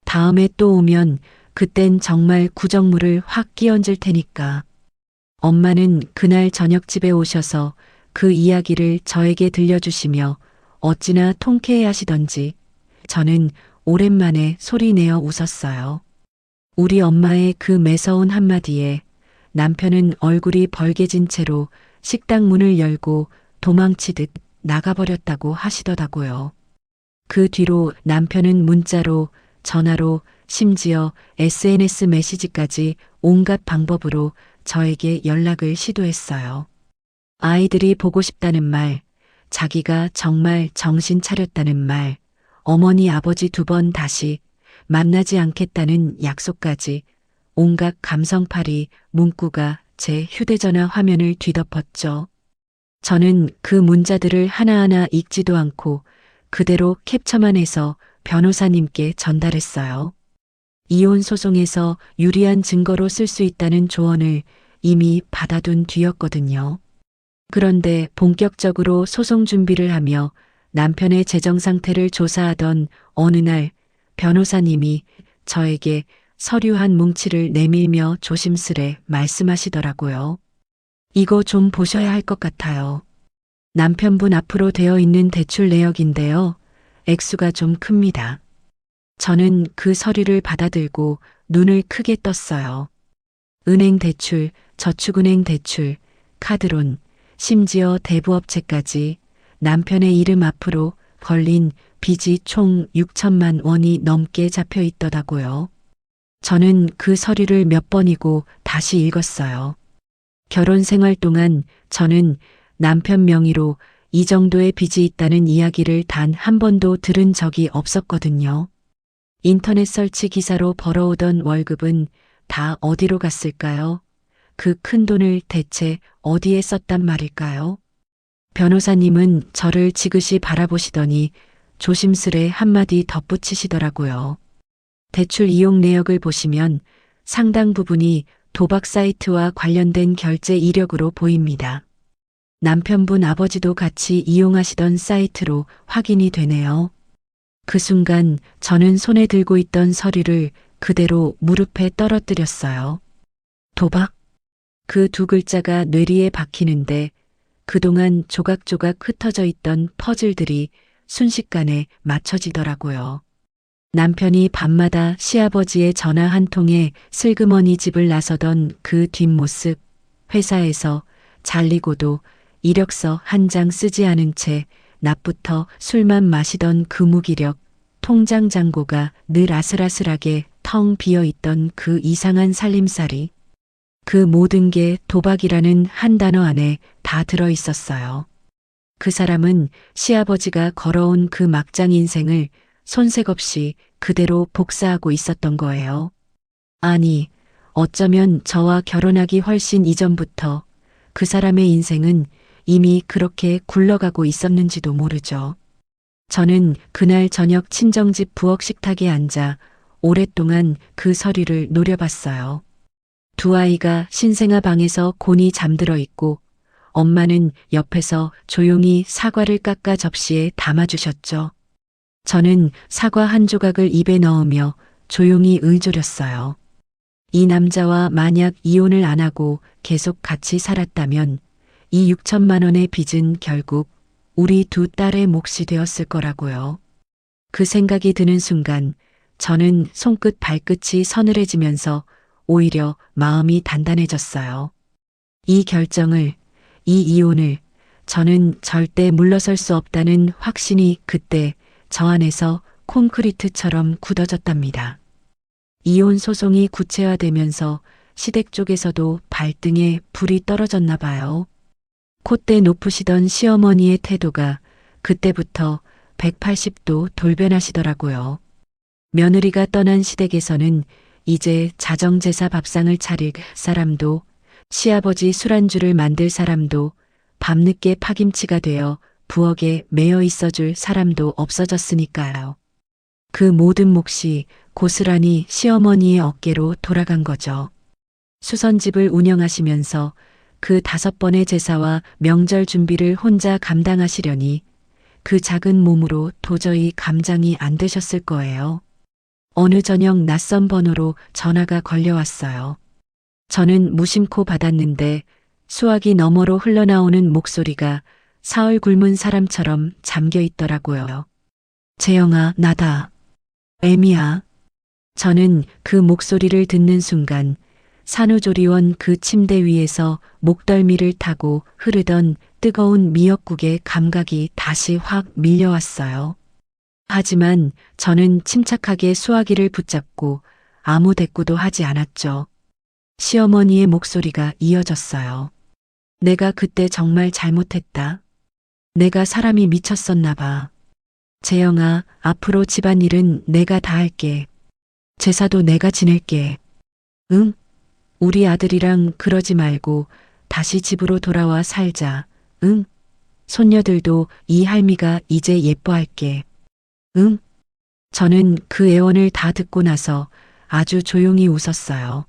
다음에 또 오면 그땐 정말 구정물을 확 끼얹을 테니까. 엄마는 그날 저녁 집에 오셔서 그 이야기를 저에게 들려주시며 어찌나 통쾌해 하시던지 저는 오랜만에 소리내어 웃었어요. 우리 엄마의 그 매서운 한마디에 남편은 얼굴이 벌개진 채로 식당 문을 열고 도망치듯 나가버렸다고 하시더라고요. 그 뒤로 남편은 문자로, 전화로, 심지어 SNS 메시지까지 온갖 방법으로 저에게 연락을 시도했어요. 아이들이 보고 싶다는 말, 자기가 정말 정신 차렸다는 말, 어머니 아버지 두 번 다시 만나지 않겠다는 약속까지 온갖 감성팔이 문구가 제 휴대전화 화면을 뒤덮었죠. 저는 그 문자들을 하나하나 읽지도 않고 그대로 캡처만 해서 변호사님께 전달했어요. 이혼 소송에서 유리한 증거로 쓸 수 있다는 조언을 이미 받아둔 뒤였거든요. 그런데 본격적으로 소송 준비를 하며 남편의 재정 상태를 조사하던 어느 날 변호사님이 저에게 서류 한 뭉치를 내밀며 조심스레 말씀하시더라고요. 이거 좀 보셔야 할 것 같아요. 남편분 앞으로 되어 있는 대출 내역인데요. 액수가 좀 큽니다. 저는 그 서류를 받아들고 눈을 크게 떴어요. 은행 대출, 저축은행 대출, 카드론, 심지어 대부업체까지 남편의 이름 앞으로 걸린 빚이 총 6천만 원이 넘게 잡혀 있더라고요. 저는 그 서류를 몇 번이고 다시 읽었어요. 결혼 생활 동안 저는 남편 명의로 이 정도의 빚이 있다는 이야기를 단 한 번도 들은 적이 없었거든요. 인터넷 설치 기사로 벌어오던 월급은 다 어디로 갔을까요? 그 큰 돈을 대체 어디에 썼단 말일까요? 변호사님은 저를 지그시 바라보시더니 조심스레 한마디 덧붙이시더라고요. 대출 이용 내역을 보시면 상당 부분이 도박 사이트와 관련된 결제 이력으로 보입니다. 남편분 아버지도 같이 이용하시던 사이트로 확인이 되네요. 그 순간 저는 손에 들고 있던 서류를 그대로 무릎에 떨어뜨렸어요. 도박? 그 두 글자가 뇌리에 박히는데 그동안 조각조각 흩어져 있던 퍼즐들이 순식간에 맞춰지더라고요. 남편이 밤마다 시아버지의 전화 한 통에 슬그머니 집을 나서던 그 뒷모습, 회사에서 잘리고도 이력서 한 장 쓰지 않은 채 낮부터 술만 마시던 그 무기력, 통장 잔고가 늘 아슬아슬하게 텅 비어 있던 그 이상한 살림살이, 그 모든 게 도박이라는 한 단어 안에 다 들어 있었어요. 그 사람은 시아버지가 걸어온 그 막장 인생을 손색 없이 그대로 복사하고 있었던 거예요. 아니, 어쩌면 저와 결혼하기 훨씬 이전부터 그 사람의 인생은 이미 그렇게 굴러가고 있었는지도 모르죠. 저는 그날 저녁 친정집 부엌 식탁에 앉아 오랫동안 그 서류를 노려봤어요. 두 아이가 신생아 방에서 곤히 잠들어 있고 엄마는 옆에서 조용히 사과를 깎아 접시에 담아주셨죠. 저는 사과 한 조각을 입에 넣으며 조용히 의조렸어요. 이 남자와 만약 이혼을 안 하고 계속 같이 살았다면 이 6천만 원의 빚은 결국 우리 두 딸의 몫이 되었을 거라고요. 그 생각이 드는 순간 저는 손끝 발끝이 서늘해지면서 오히려 마음이 단단해졌어요. 이 결정을, 이 이혼을 저는 절대 물러설 수 없다는 확신이 그때 저 안에서 콘크리트처럼 굳어졌답니다. 이혼 소송이 구체화되면서 시댁 쪽에서도 발등에 불이 떨어졌나 봐요. 콧대 높으시던 시어머니의 태도가 그때부터 180도 돌변하시더라고요. 며느리가 떠난 시댁에서는 이제 자정제사 밥상을 차릴 사람도 시아버지 술안주를 만들 사람도 밤늦게 파김치가 되어 부엌에 매여 있어줄 사람도 없어졌으니까요. 그 모든 몫이 고스란히 시어머니의 어깨로 돌아간 거죠. 수선집을 운영하시면서 그 5번의 제사와 명절 준비를 혼자 감당하시려니 그 작은 몸으로 도저히 감당이 안 되셨을 거예요. 어느 저녁 낯선 번호로 전화가 걸려왔어요. 저는 무심코 받았는데 수화기 너머로 흘러나오는 목소리가 사흘 굶은 사람처럼 잠겨 있더라고요. 재영아, 나다. 애미야. 저는 그 목소리를 듣는 순간 산후조리원 그 침대 위에서 목덜미를 타고 흐르던 뜨거운 미역국의 감각이 다시 확 밀려왔어요. 하지만 저는 침착하게 수화기를 붙잡고 아무 대꾸도 하지 않았죠. 시어머니의 목소리가 이어졌어요. 내가 그때 정말 잘못했다. 내가 사람이 미쳤었나 봐. 재영아, 앞으로 집안일은 내가 다 할게. 제사도 내가 지낼게. 응? 우리 아들이랑 그러지 말고 다시 집으로 돌아와 살자. 응? 손녀들도 이 할미가 이제 예뻐할게. 응? 저는 그 애원을 다 듣고 나서 아주 조용히 웃었어요.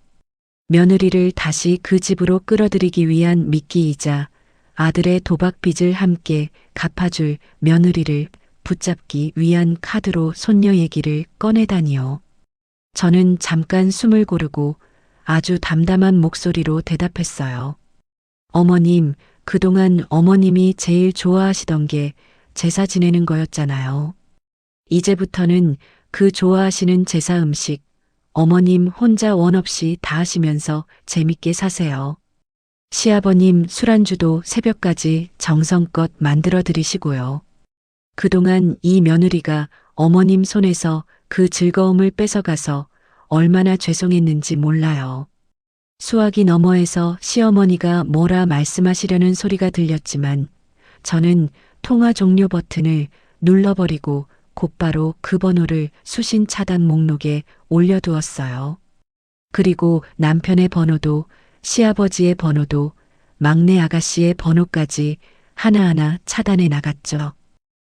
며느리를 다시 그 집으로 끌어들이기 위한 미끼이자 아들의 도박빚을 함께 갚아줄 며느리를 붙잡기 위한 카드로 손녀 얘기를 꺼내다니요. 저는 잠깐 숨을 고르고 아주 담담한 목소리로 대답했어요. 어머님, 그동안 어머님이 제일 좋아하시던 게 제사 지내는 거였잖아요. 이제부터는 그 좋아하시는 제사 음식 어머님 혼자 원 없이 다 하시면서 재밌게 사세요. 시아버님 술안주도 새벽까지 정성껏 만들어 드리시고요. 그동안 이 며느리가 어머님 손에서 그 즐거움을 뺏어가서 얼마나 죄송했는지 몰라요. 수화기 너머에서 시어머니가 뭐라 말씀하시려는 소리가 들렸지만 저는 통화 종료 버튼을 눌러버리고 곧바로 그 번호를 수신 차단 목록에 올려두었어요. 그리고 남편의 번호도 시아버지의 번호도 막내 아가씨의 번호까지 하나하나 차단해 나갔죠.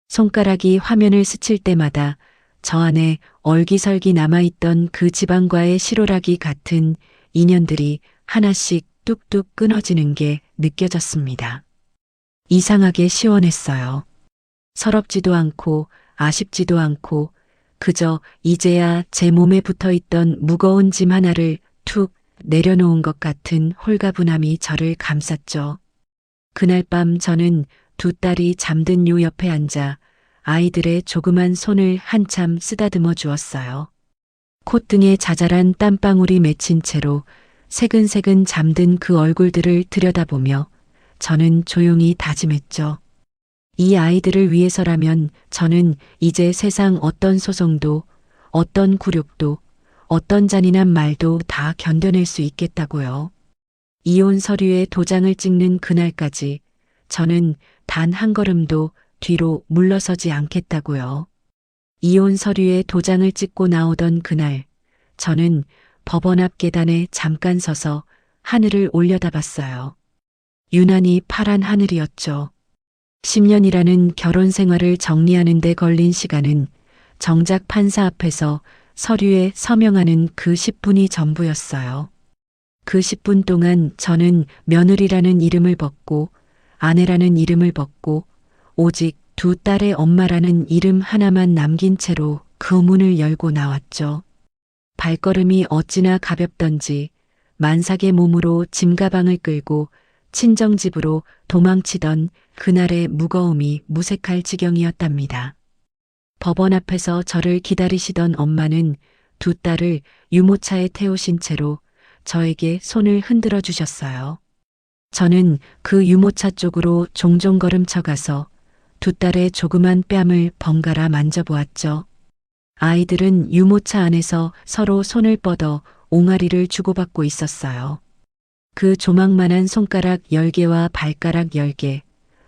손가락이 화면을 스칠 때마다 저 안에 얼기설기 남아있던 그 집안과의 실오라기 같은 인연들이 하나씩 뚝뚝 끊어지는 게 느껴졌습니다. 이상하게 시원했어요. 서럽지도 않고 아쉽지도 않고 그저 이제야 제 몸에 붙어있던 무거운 짐 하나를 툭 내려놓은 것 같은 홀가분함이 저를 감쌌죠. 그날 밤 저는 두 딸이 잠든 요 옆에 앉아 아이들의 조그만 손을 한참 쓰다듬어 주었어요. 콧등에 자잘한 땀방울이 맺힌 채로 새근새근 잠든 그 얼굴들을 들여다보며 저는 조용히 다짐했죠. 이 아이들을 위해서라면 저는 이제 세상 어떤 소송도, 어떤 굴욕도, 어떤 잔인한 말도 다 견뎌낼 수 있겠다고요. 이혼 서류에 도장을 찍는 그날까지 저는 단 한 걸음도 뒤로 물러서지 않겠다고요. 이혼 서류에 도장을 찍고 나오던 그날, 저는 법원 앞 계단에 잠깐 서서 하늘을 올려다봤어요. 유난히 파란 하늘이었죠. 10년이라는 결혼 생활을 정리하는 데 걸린 시간은 정작 판사 앞에서 서류에 서명하는 그 10분이 전부였어요. 그 10분 동안 저는 며느리라는 이름을 벗고 아내라는 이름을 벗고 오직 두 딸의 엄마라는 이름 하나만 남긴 채로 그 문을 열고 나왔죠. 발걸음이 어찌나 가볍던지 만삭의 몸으로 짐가방을 끌고 친정집으로 도망치던 그날의 무거움이 무색할 지경이었답니다. 법원 앞에서 저를 기다리시던 엄마는 두 딸을 유모차에 태우신 채로 저에게 손을 흔들어 주셨어요. 저는 그 유모차 쪽으로 종종 걸음쳐 가서 두 딸의 조그만 뺨을 번갈아 만져보았죠. 아이들은 유모차 안에서 서로 손을 뻗어 옹알이를 주고받고 있었어요. 그 조망만한 손가락 10개와 발가락 10개,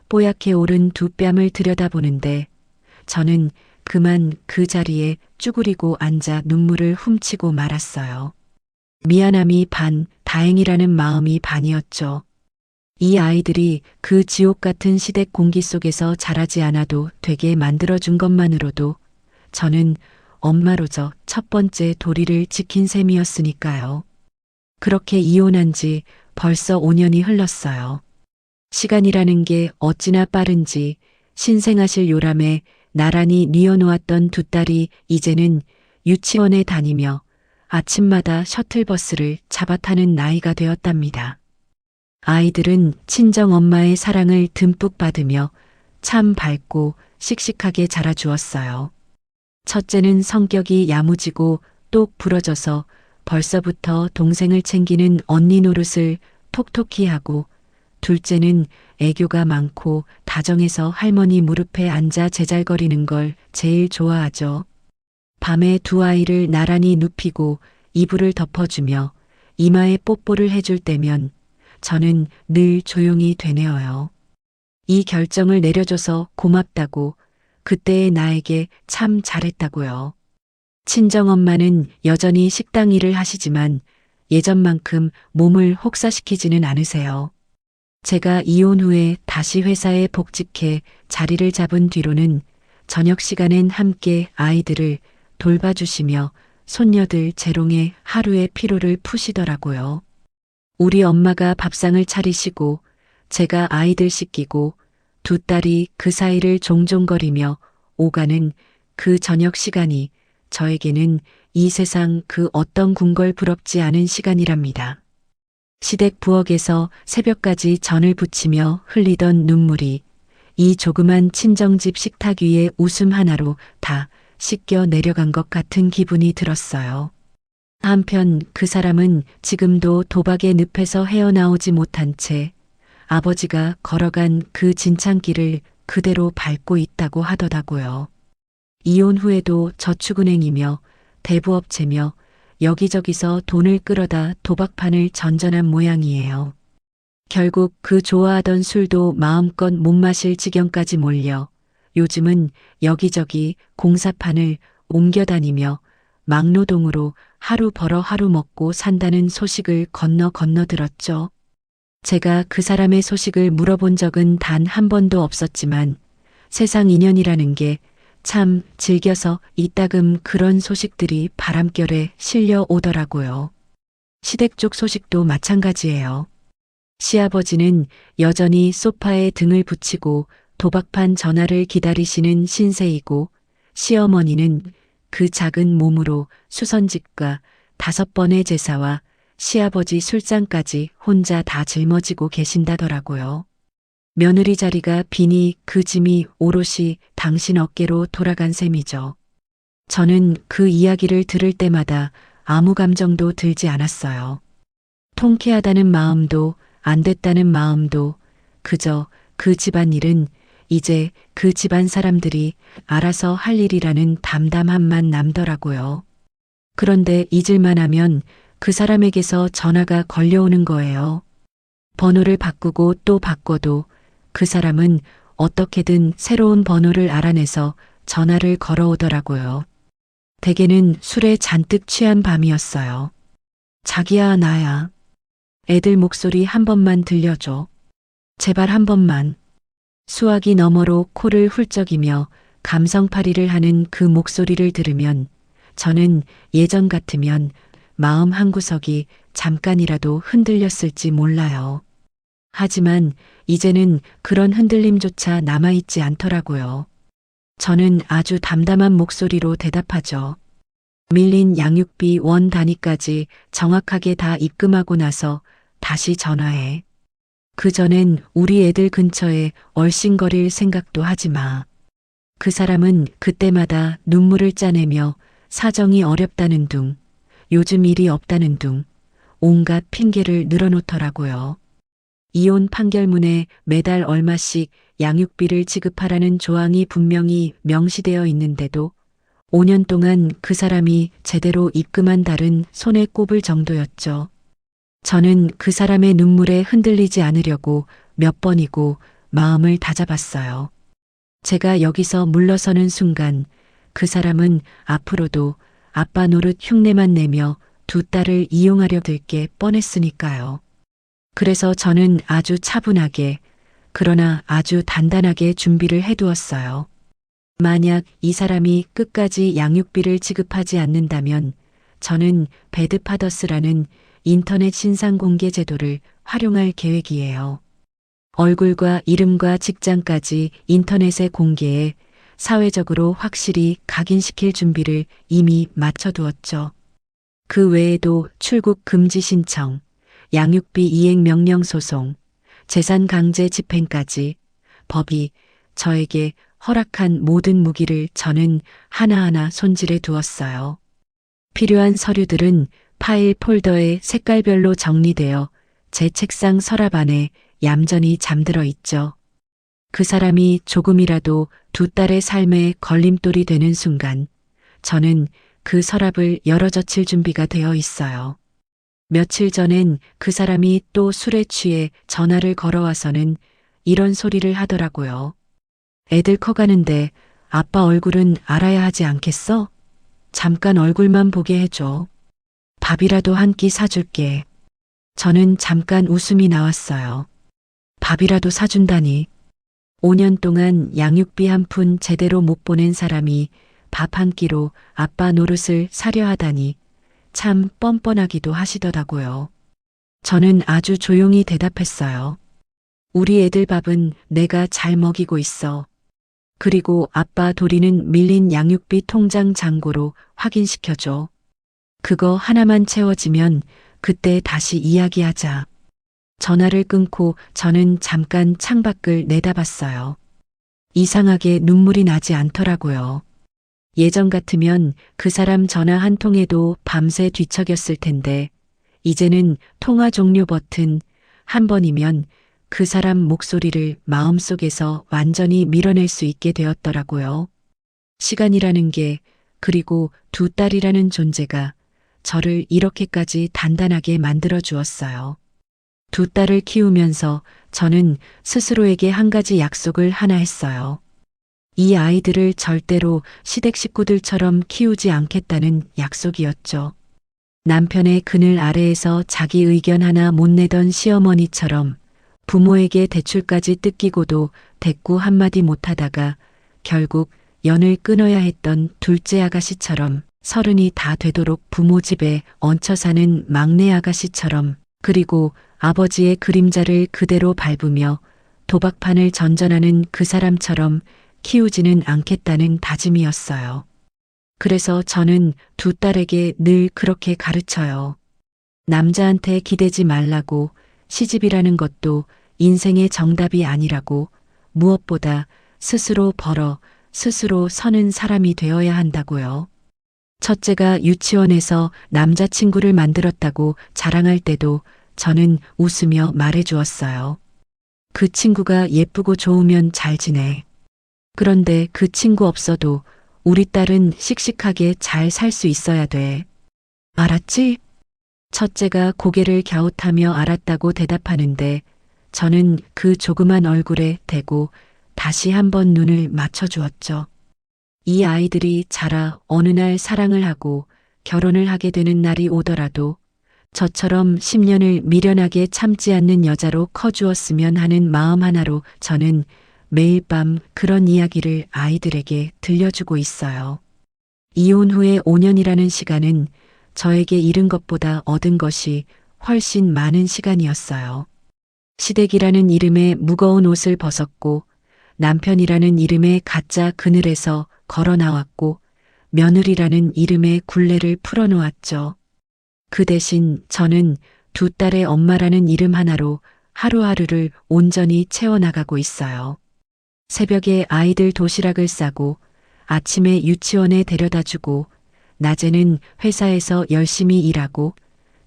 뽀얗게 오른 두 뺨을 들여다보는데 저는 그만 그 자리에 쭈그리고 앉아 눈물을 훔치고 말았어요. 미안함이 반, 다행이라는 마음이 반이었죠. 이 아이들이 그 지옥 같은 시댁 공기 속에서 자라지 않아도 되게 만들어준 것만으로도 저는 엄마로서 첫 번째 도리를 지킨 셈이었으니까요. 그렇게 이혼한 지 벌써 5년이 흘렀어요. 시간이라는 게 어찌나 빠른지 신생아실 요람에 나란히 뉘어놓았던 두 딸이 이제는 유치원에 다니며 아침마다 셔틀버스를 잡아 타는 나이가 되었답니다. 아이들은 친정 엄마의 사랑을 듬뿍 받으며 참 밝고 씩씩하게 자라주었어요. 첫째는 성격이 야무지고 똑 부러져서 벌써부터 동생을 챙기는 언니 노릇을 톡톡히 하고, 둘째는 애교가 많고 다정해서 할머니 무릎에 앉아 제잘거리는 걸 제일 좋아하죠. 밤에 두 아이를 나란히 눕히고 이불을 덮어주며 이마에 뽀뽀를 해줄 때면 저는 늘 조용히 되뇌어요. 이 결정을 내려줘서 고맙다고, 그때의 나에게 참 잘했다고요. 친정엄마는 여전히 식당 일을 하시지만 예전만큼 몸을 혹사시키지는 않으세요. 제가 이혼 후에 다시 회사에 복직해 자리를 잡은 뒤로는 저녁 시간엔 함께 아이들을 돌봐주시며 손녀들 재롱에 하루의 피로를 푸시더라고요. 우리 엄마가 밥상을 차리시고 제가 아이들 씻기고 두 딸이 그 사이를 종종거리며 오가는 그 저녁 시간이 저에게는 이 세상 그 어떤 궁궐 부럽지 않은 시간이랍니다. 시댁 부엌에서 새벽까지 전을 부치며 흘리던 눈물이 이 조그만 친정집 식탁 위에 웃음 하나로 다 씻겨 내려간 것 같은 기분이 들었어요. 한편 그 사람은 지금도 도박의 늪에서 헤어나오지 못한 채 아버지가 걸어간 그 진창길을 그대로 밟고 있다고 하더라고요. 이혼 후에도 저축은행이며 대부업체며 여기저기서 돈을 끌어다 도박판을 전전한 모양이에요. 결국 그 좋아하던 술도 마음껏 못 마실 지경까지 몰려 요즘은 여기저기 공사판을 옮겨다니며 막노동으로 하루 벌어 하루 먹고 산다는 소식을 건너 들었죠. 제가 그 사람의 소식을 물어본 적은 단 한 번도 없었지만 세상 인연이라는 게 참 즐겨서 이따금 그런 소식들이 바람결에 실려오더라고요. 시댁 쪽 소식도 마찬가지예요. 시아버지는 여전히 소파에 등을 붙이고 도박판 전화를 기다리시는 신세이고, 시어머니는 그 작은 몸으로 수선집과 5번의 제사와 시아버지 술잔까지 혼자 다 짊어지고 계신다더라고요. 며느리 자리가 비니 그 짐이 오롯이 당신 어깨로 돌아간 셈이죠. 저는 그 이야기를 들을 때마다 아무 감정도 들지 않았어요. 통쾌하다는 마음도 안 됐다는 마음도, 그저 그 집안일은 이제 그 집안 사람들이 알아서 할 일이라는 담담함만 남더라고요. 그런데 잊을만 하면 그 사람에게서 전화가 걸려오는 거예요. 번호를 바꾸고 또 바꿔도 그 사람은 어떻게든 새로운 번호를 알아내서 전화를 걸어오더라고요. 대개는 술에 잔뜩 취한 밤이었어요. 자기야, 나야. 애들 목소리 한 번만 들려줘. 제발 한 번만. 수화기 너머로 코를 훌쩍이며 감성팔이를 하는 그 목소리를 들으면 저는 예전 같으면 마음 한구석이 잠깐이라도 흔들렸을지 몰라요. 하지만 이제는 그런 흔들림조차 남아있지 않더라고요. 저는 아주 담담한 목소리로 대답하죠. 밀린 양육비 원 단위까지 정확하게 다 입금하고 나서 다시 전화해. 그전엔 우리 애들 근처에 얼씬거릴 생각도 하지 마. 그 사람은 그때마다 눈물을 짜내며 사정이 어렵다는 둥, 요즘 일이 없다는 둥, 온갖 핑계를 늘어놓더라고요. 이혼 판결문에 매달 얼마씩 양육비를 지급하라는 조항이 분명히 명시되어 있는데도 5년 동안 그 사람이 제대로 입금한 달은 손에 꼽을 정도였죠. 저는 그 사람의 눈물에 흔들리지 않으려고 몇 번이고 마음을 다잡았어요. 제가 여기서 물러서는 순간 그 사람은 앞으로도 아빠 노릇 흉내만 내며 두 딸을 이용하려 들게 뻔했으니까요. 그래서 저는 아주 차분하게, 그러나 아주 단단하게 준비를 해두었어요. 만약 이 사람이 끝까지 양육비를 지급하지 않는다면 저는 배드파더스라는 인터넷 신상 공개 제도를 활용할 계획이에요. 얼굴과 이름과 직장까지 인터넷에 공개해 사회적으로 확실히 각인시킬 준비를 이미 마쳐두었죠. 그 외에도 출국 금지 신청, 양육비 이행 명령 소송, 재산 강제 집행까지 법이 저에게 허락한 모든 무기를 저는 하나하나 손질해 두었어요. 필요한 서류들은 파일 폴더에 색깔별로 정리되어 제 책상 서랍 안에 얌전히 잠들어 있죠. 그 사람이 조금이라도 두 딸의 삶에 걸림돌이 되는 순간 저는 그 서랍을 열어젖힐 준비가 되어 있어요. 며칠 전엔 그 사람이 또 술에 취해 전화를 걸어와서는 이런 소리를 하더라고요. 애들 커가는데 아빠 얼굴은 알아야 하지 않겠어? 잠깐 얼굴만 보게 해줘. 밥이라도 한 끼 사줄게. 저는 잠깐 웃음이 나왔어요. 밥이라도 사준다니. 5년 동안 양육비 한 푼 제대로 못 보낸 사람이 밥 한 끼로 아빠 노릇을 사려 하다니 참 뻔뻔하기도 하시더라고요. 저는 아주 조용히 대답했어요. 우리 애들 밥은 내가 잘 먹이고 있어. 그리고 아빠 도리는 밀린 양육비 통장 잔고로 확인시켜줘. 그거 하나만 채워지면 그때 다시 이야기하자. 전화를 끊고 저는 잠깐 창밖을 내다봤어요. 이상하게 눈물이 나지 않더라고요. 예전 같으면 그 사람 전화 한 통에도 밤새 뒤척였을 텐데 이제는 통화 종료 버튼 한 번이면 그 사람 목소리를 마음속에서 완전히 밀어낼 수 있게 되었더라고요. 시간이라는 게, 그리고 두 딸이라는 존재가 저를 이렇게까지 단단하게 만들어 주었어요. 두 딸을 키우면서 저는 스스로에게 한 가지 약속을 하나 했어요. 이 아이들을 절대로 시댁 식구들처럼 키우지 않겠다는 약속이었죠. 남편의 그늘 아래에서 자기 의견 하나 못 내던 시어머니처럼 부모에게 대출까지 뜯기고도 대꾸 한마디 못하다가 결국 연을 끊어야 했던 둘째 아가씨처럼 30이 다 되도록 부모 집에 얹혀 사는 막내 아가씨처럼, 그리고 아버지의 그림자를 그대로 밟으며 도박판을 전전하는 그 사람처럼 키우지는 않겠다는 다짐이었어요. 그래서 저는 두 딸에게 늘 그렇게 가르쳐요. 남자한테 기대지 말라고, 시집이라는 것도 인생의 정답이 아니라고, 무엇보다 스스로 벌어 스스로 서는 사람이 되어야 한다고요. 첫째가 유치원에서 남자친구를 만들었다고 자랑할 때도 저는 웃으며 말해주었어요. 그 친구가 예쁘고 좋으면 잘 지내. 그런데 그 친구 없어도 우리 딸은 씩씩하게 잘 살 수 있어야 돼. 알았지? 첫째가 고개를 갸웃하며 알았다고 대답하는데 저는 그 조그만 얼굴에 대고 다시 한번 눈을 맞춰주었죠. 이 아이들이 자라 어느 날 사랑을 하고 결혼을 하게 되는 날이 오더라도 저처럼 10년을 미련하게 참지 않는 여자로 커주었으면 하는 마음 하나로 저는 매일 밤 그런 이야기를 아이들에게 들려주고 있어요. 이혼 후에 5년이라는 시간은 저에게 잃은 것보다 얻은 것이 훨씬 많은 시간이었어요. 시댁이라는 이름의 무거운 옷을 벗었고 남편이라는 이름의 가짜 그늘에서 걸어 나왔고 며느리라는 이름의 굴레를 풀어놓았죠. 그 대신 저는 두 딸의 엄마라는 이름 하나로 하루하루를 온전히 채워나가고 있어요. 새벽에 아이들 도시락을 싸고 아침에 유치원에 데려다주고 낮에는 회사에서 열심히 일하고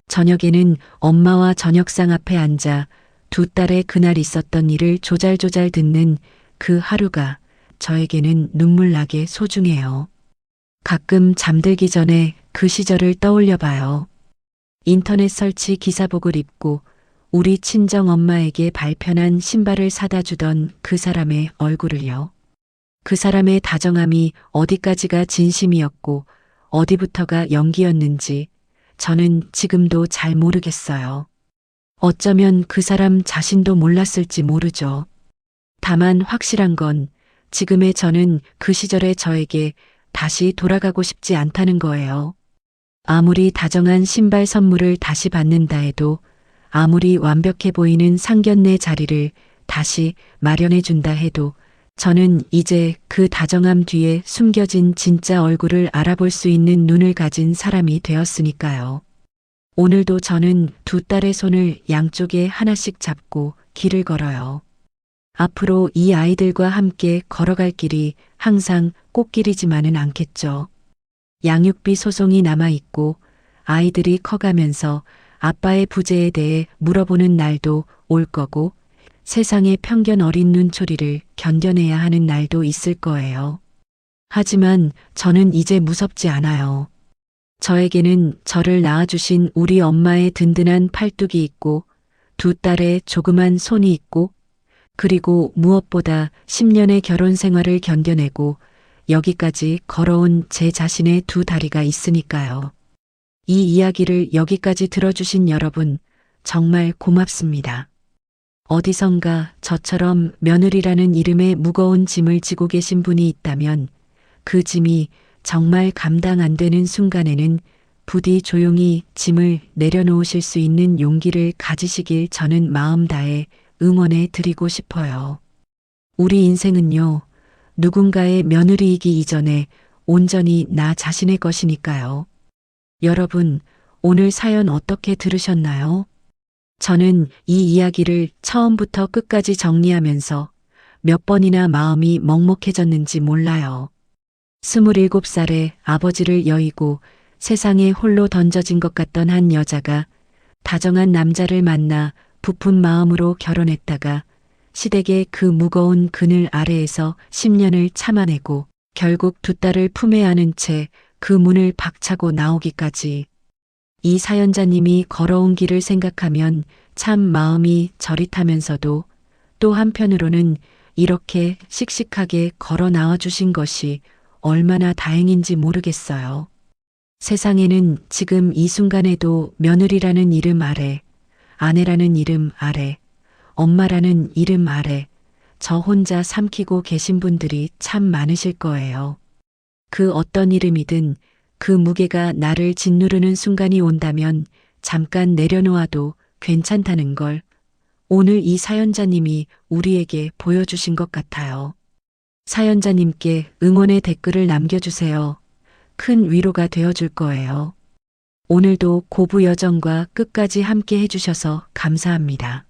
저녁에는 엄마와 저녁상 앞에 앉아 두 딸의 그날 있었던 일을 조잘조잘 듣는 그 하루가 저에게는 눈물나게 소중해요. 가끔 잠들기 전에 그 시절을 떠올려 봐요. 인터넷 설치 기사복을 입고 우리 친정 엄마에게 발편한 신발을 사다 주던 그 사람의 얼굴을요. 그 사람의 다정함이 어디까지가 진심이었고 어디부터가 연기였는지 저는 지금도 잘 모르겠어요. 어쩌면 그 사람 자신도 몰랐을지 모르죠. 다만 확실한 건 지금의 저는 그 시절의 저에게 다시 돌아가고 싶지 않다는 거예요. 아무리 다정한 신발 선물을 다시 받는다 해도, 아무리 완벽해 보이는 상견례 자리를 다시 마련해 준다 해도, 저는 이제 그 다정함 뒤에 숨겨진 진짜 얼굴을 알아볼 수 있는 눈을 가진 사람이 되었으니까요. 오늘도 저는 두 딸의 손을 양쪽에 하나씩 잡고 길을 걸어요. 앞으로 이 아이들과 함께 걸어갈 길이 항상 꽃길이지만은 않겠죠. 양육비 소송이 남아있고 아이들이 커가면서 아빠의 부재에 대해 물어보는 날도 올 거고, 세상의 편견 어린 눈초리를 견뎌내야 하는 날도 있을 거예요. 하지만 저는 이제 무섭지 않아요. 저에게는 저를 낳아주신 우리 엄마의 든든한 팔뚝이 있고, 두 딸의 조그만 손이 있고, 그리고 무엇보다 10년의 결혼 생활을 견뎌내고 여기까지 걸어온 제 자신의 두 다리가 있으니까요. 이 이야기를 여기까지 들어주신 여러분, 정말 고맙습니다. 어디선가 저처럼 며느리라는 이름의 무거운 짐을 지고 계신 분이 있다면, 그 짐이 정말 감당 안 되는 순간에는 부디 조용히 짐을 내려놓으실 수 있는 용기를 가지시길 저는 마음 다해 응원해 드리고 싶어요. 우리 인생은요, 누군가의 며느리이기 이전에 온전히 나 자신의 것이니까요. 여러분, 오늘 사연 어떻게 들으셨나요? 저는 이 이야기를 처음부터 끝까지 정리하면서 몇 번이나 마음이 먹먹해졌는지 몰라요. 27살에 아버지를 여의고 세상에 홀로 던져진 것 같던 한 여자가 다정한 남자를 만나 부푼 마음으로 결혼했다가 시댁의 그 무거운 그늘 아래에서 10년을 참아내고 결국 두 딸을 품에 안은 채 그 문을 박차고 나오기까지. 이 사연자님이 걸어온 길을 생각하면 참 마음이 저릿하면서도, 또 한편으로는 이렇게 씩씩하게 걸어 나와 주신 것이 얼마나 다행인지 모르겠어요. 세상에는 지금 이 순간에도 며느리라는 이름 아래, 아내라는 이름 아래, 엄마라는 이름 아래 저 혼자 삼키고 계신 분들이 참 많으실 거예요. 그 어떤 이름이든 그 무게가 나를 짓누르는 순간이 온다면 잠깐 내려놓아도 괜찮다는 걸 오늘 이 사연자님이 우리에게 보여주신 것 같아요. 사연자님께 응원의 댓글을 남겨주세요. 큰 위로가 되어줄 거예요. 오늘도 고부 여정과 끝까지 함께 해주셔서 감사합니다.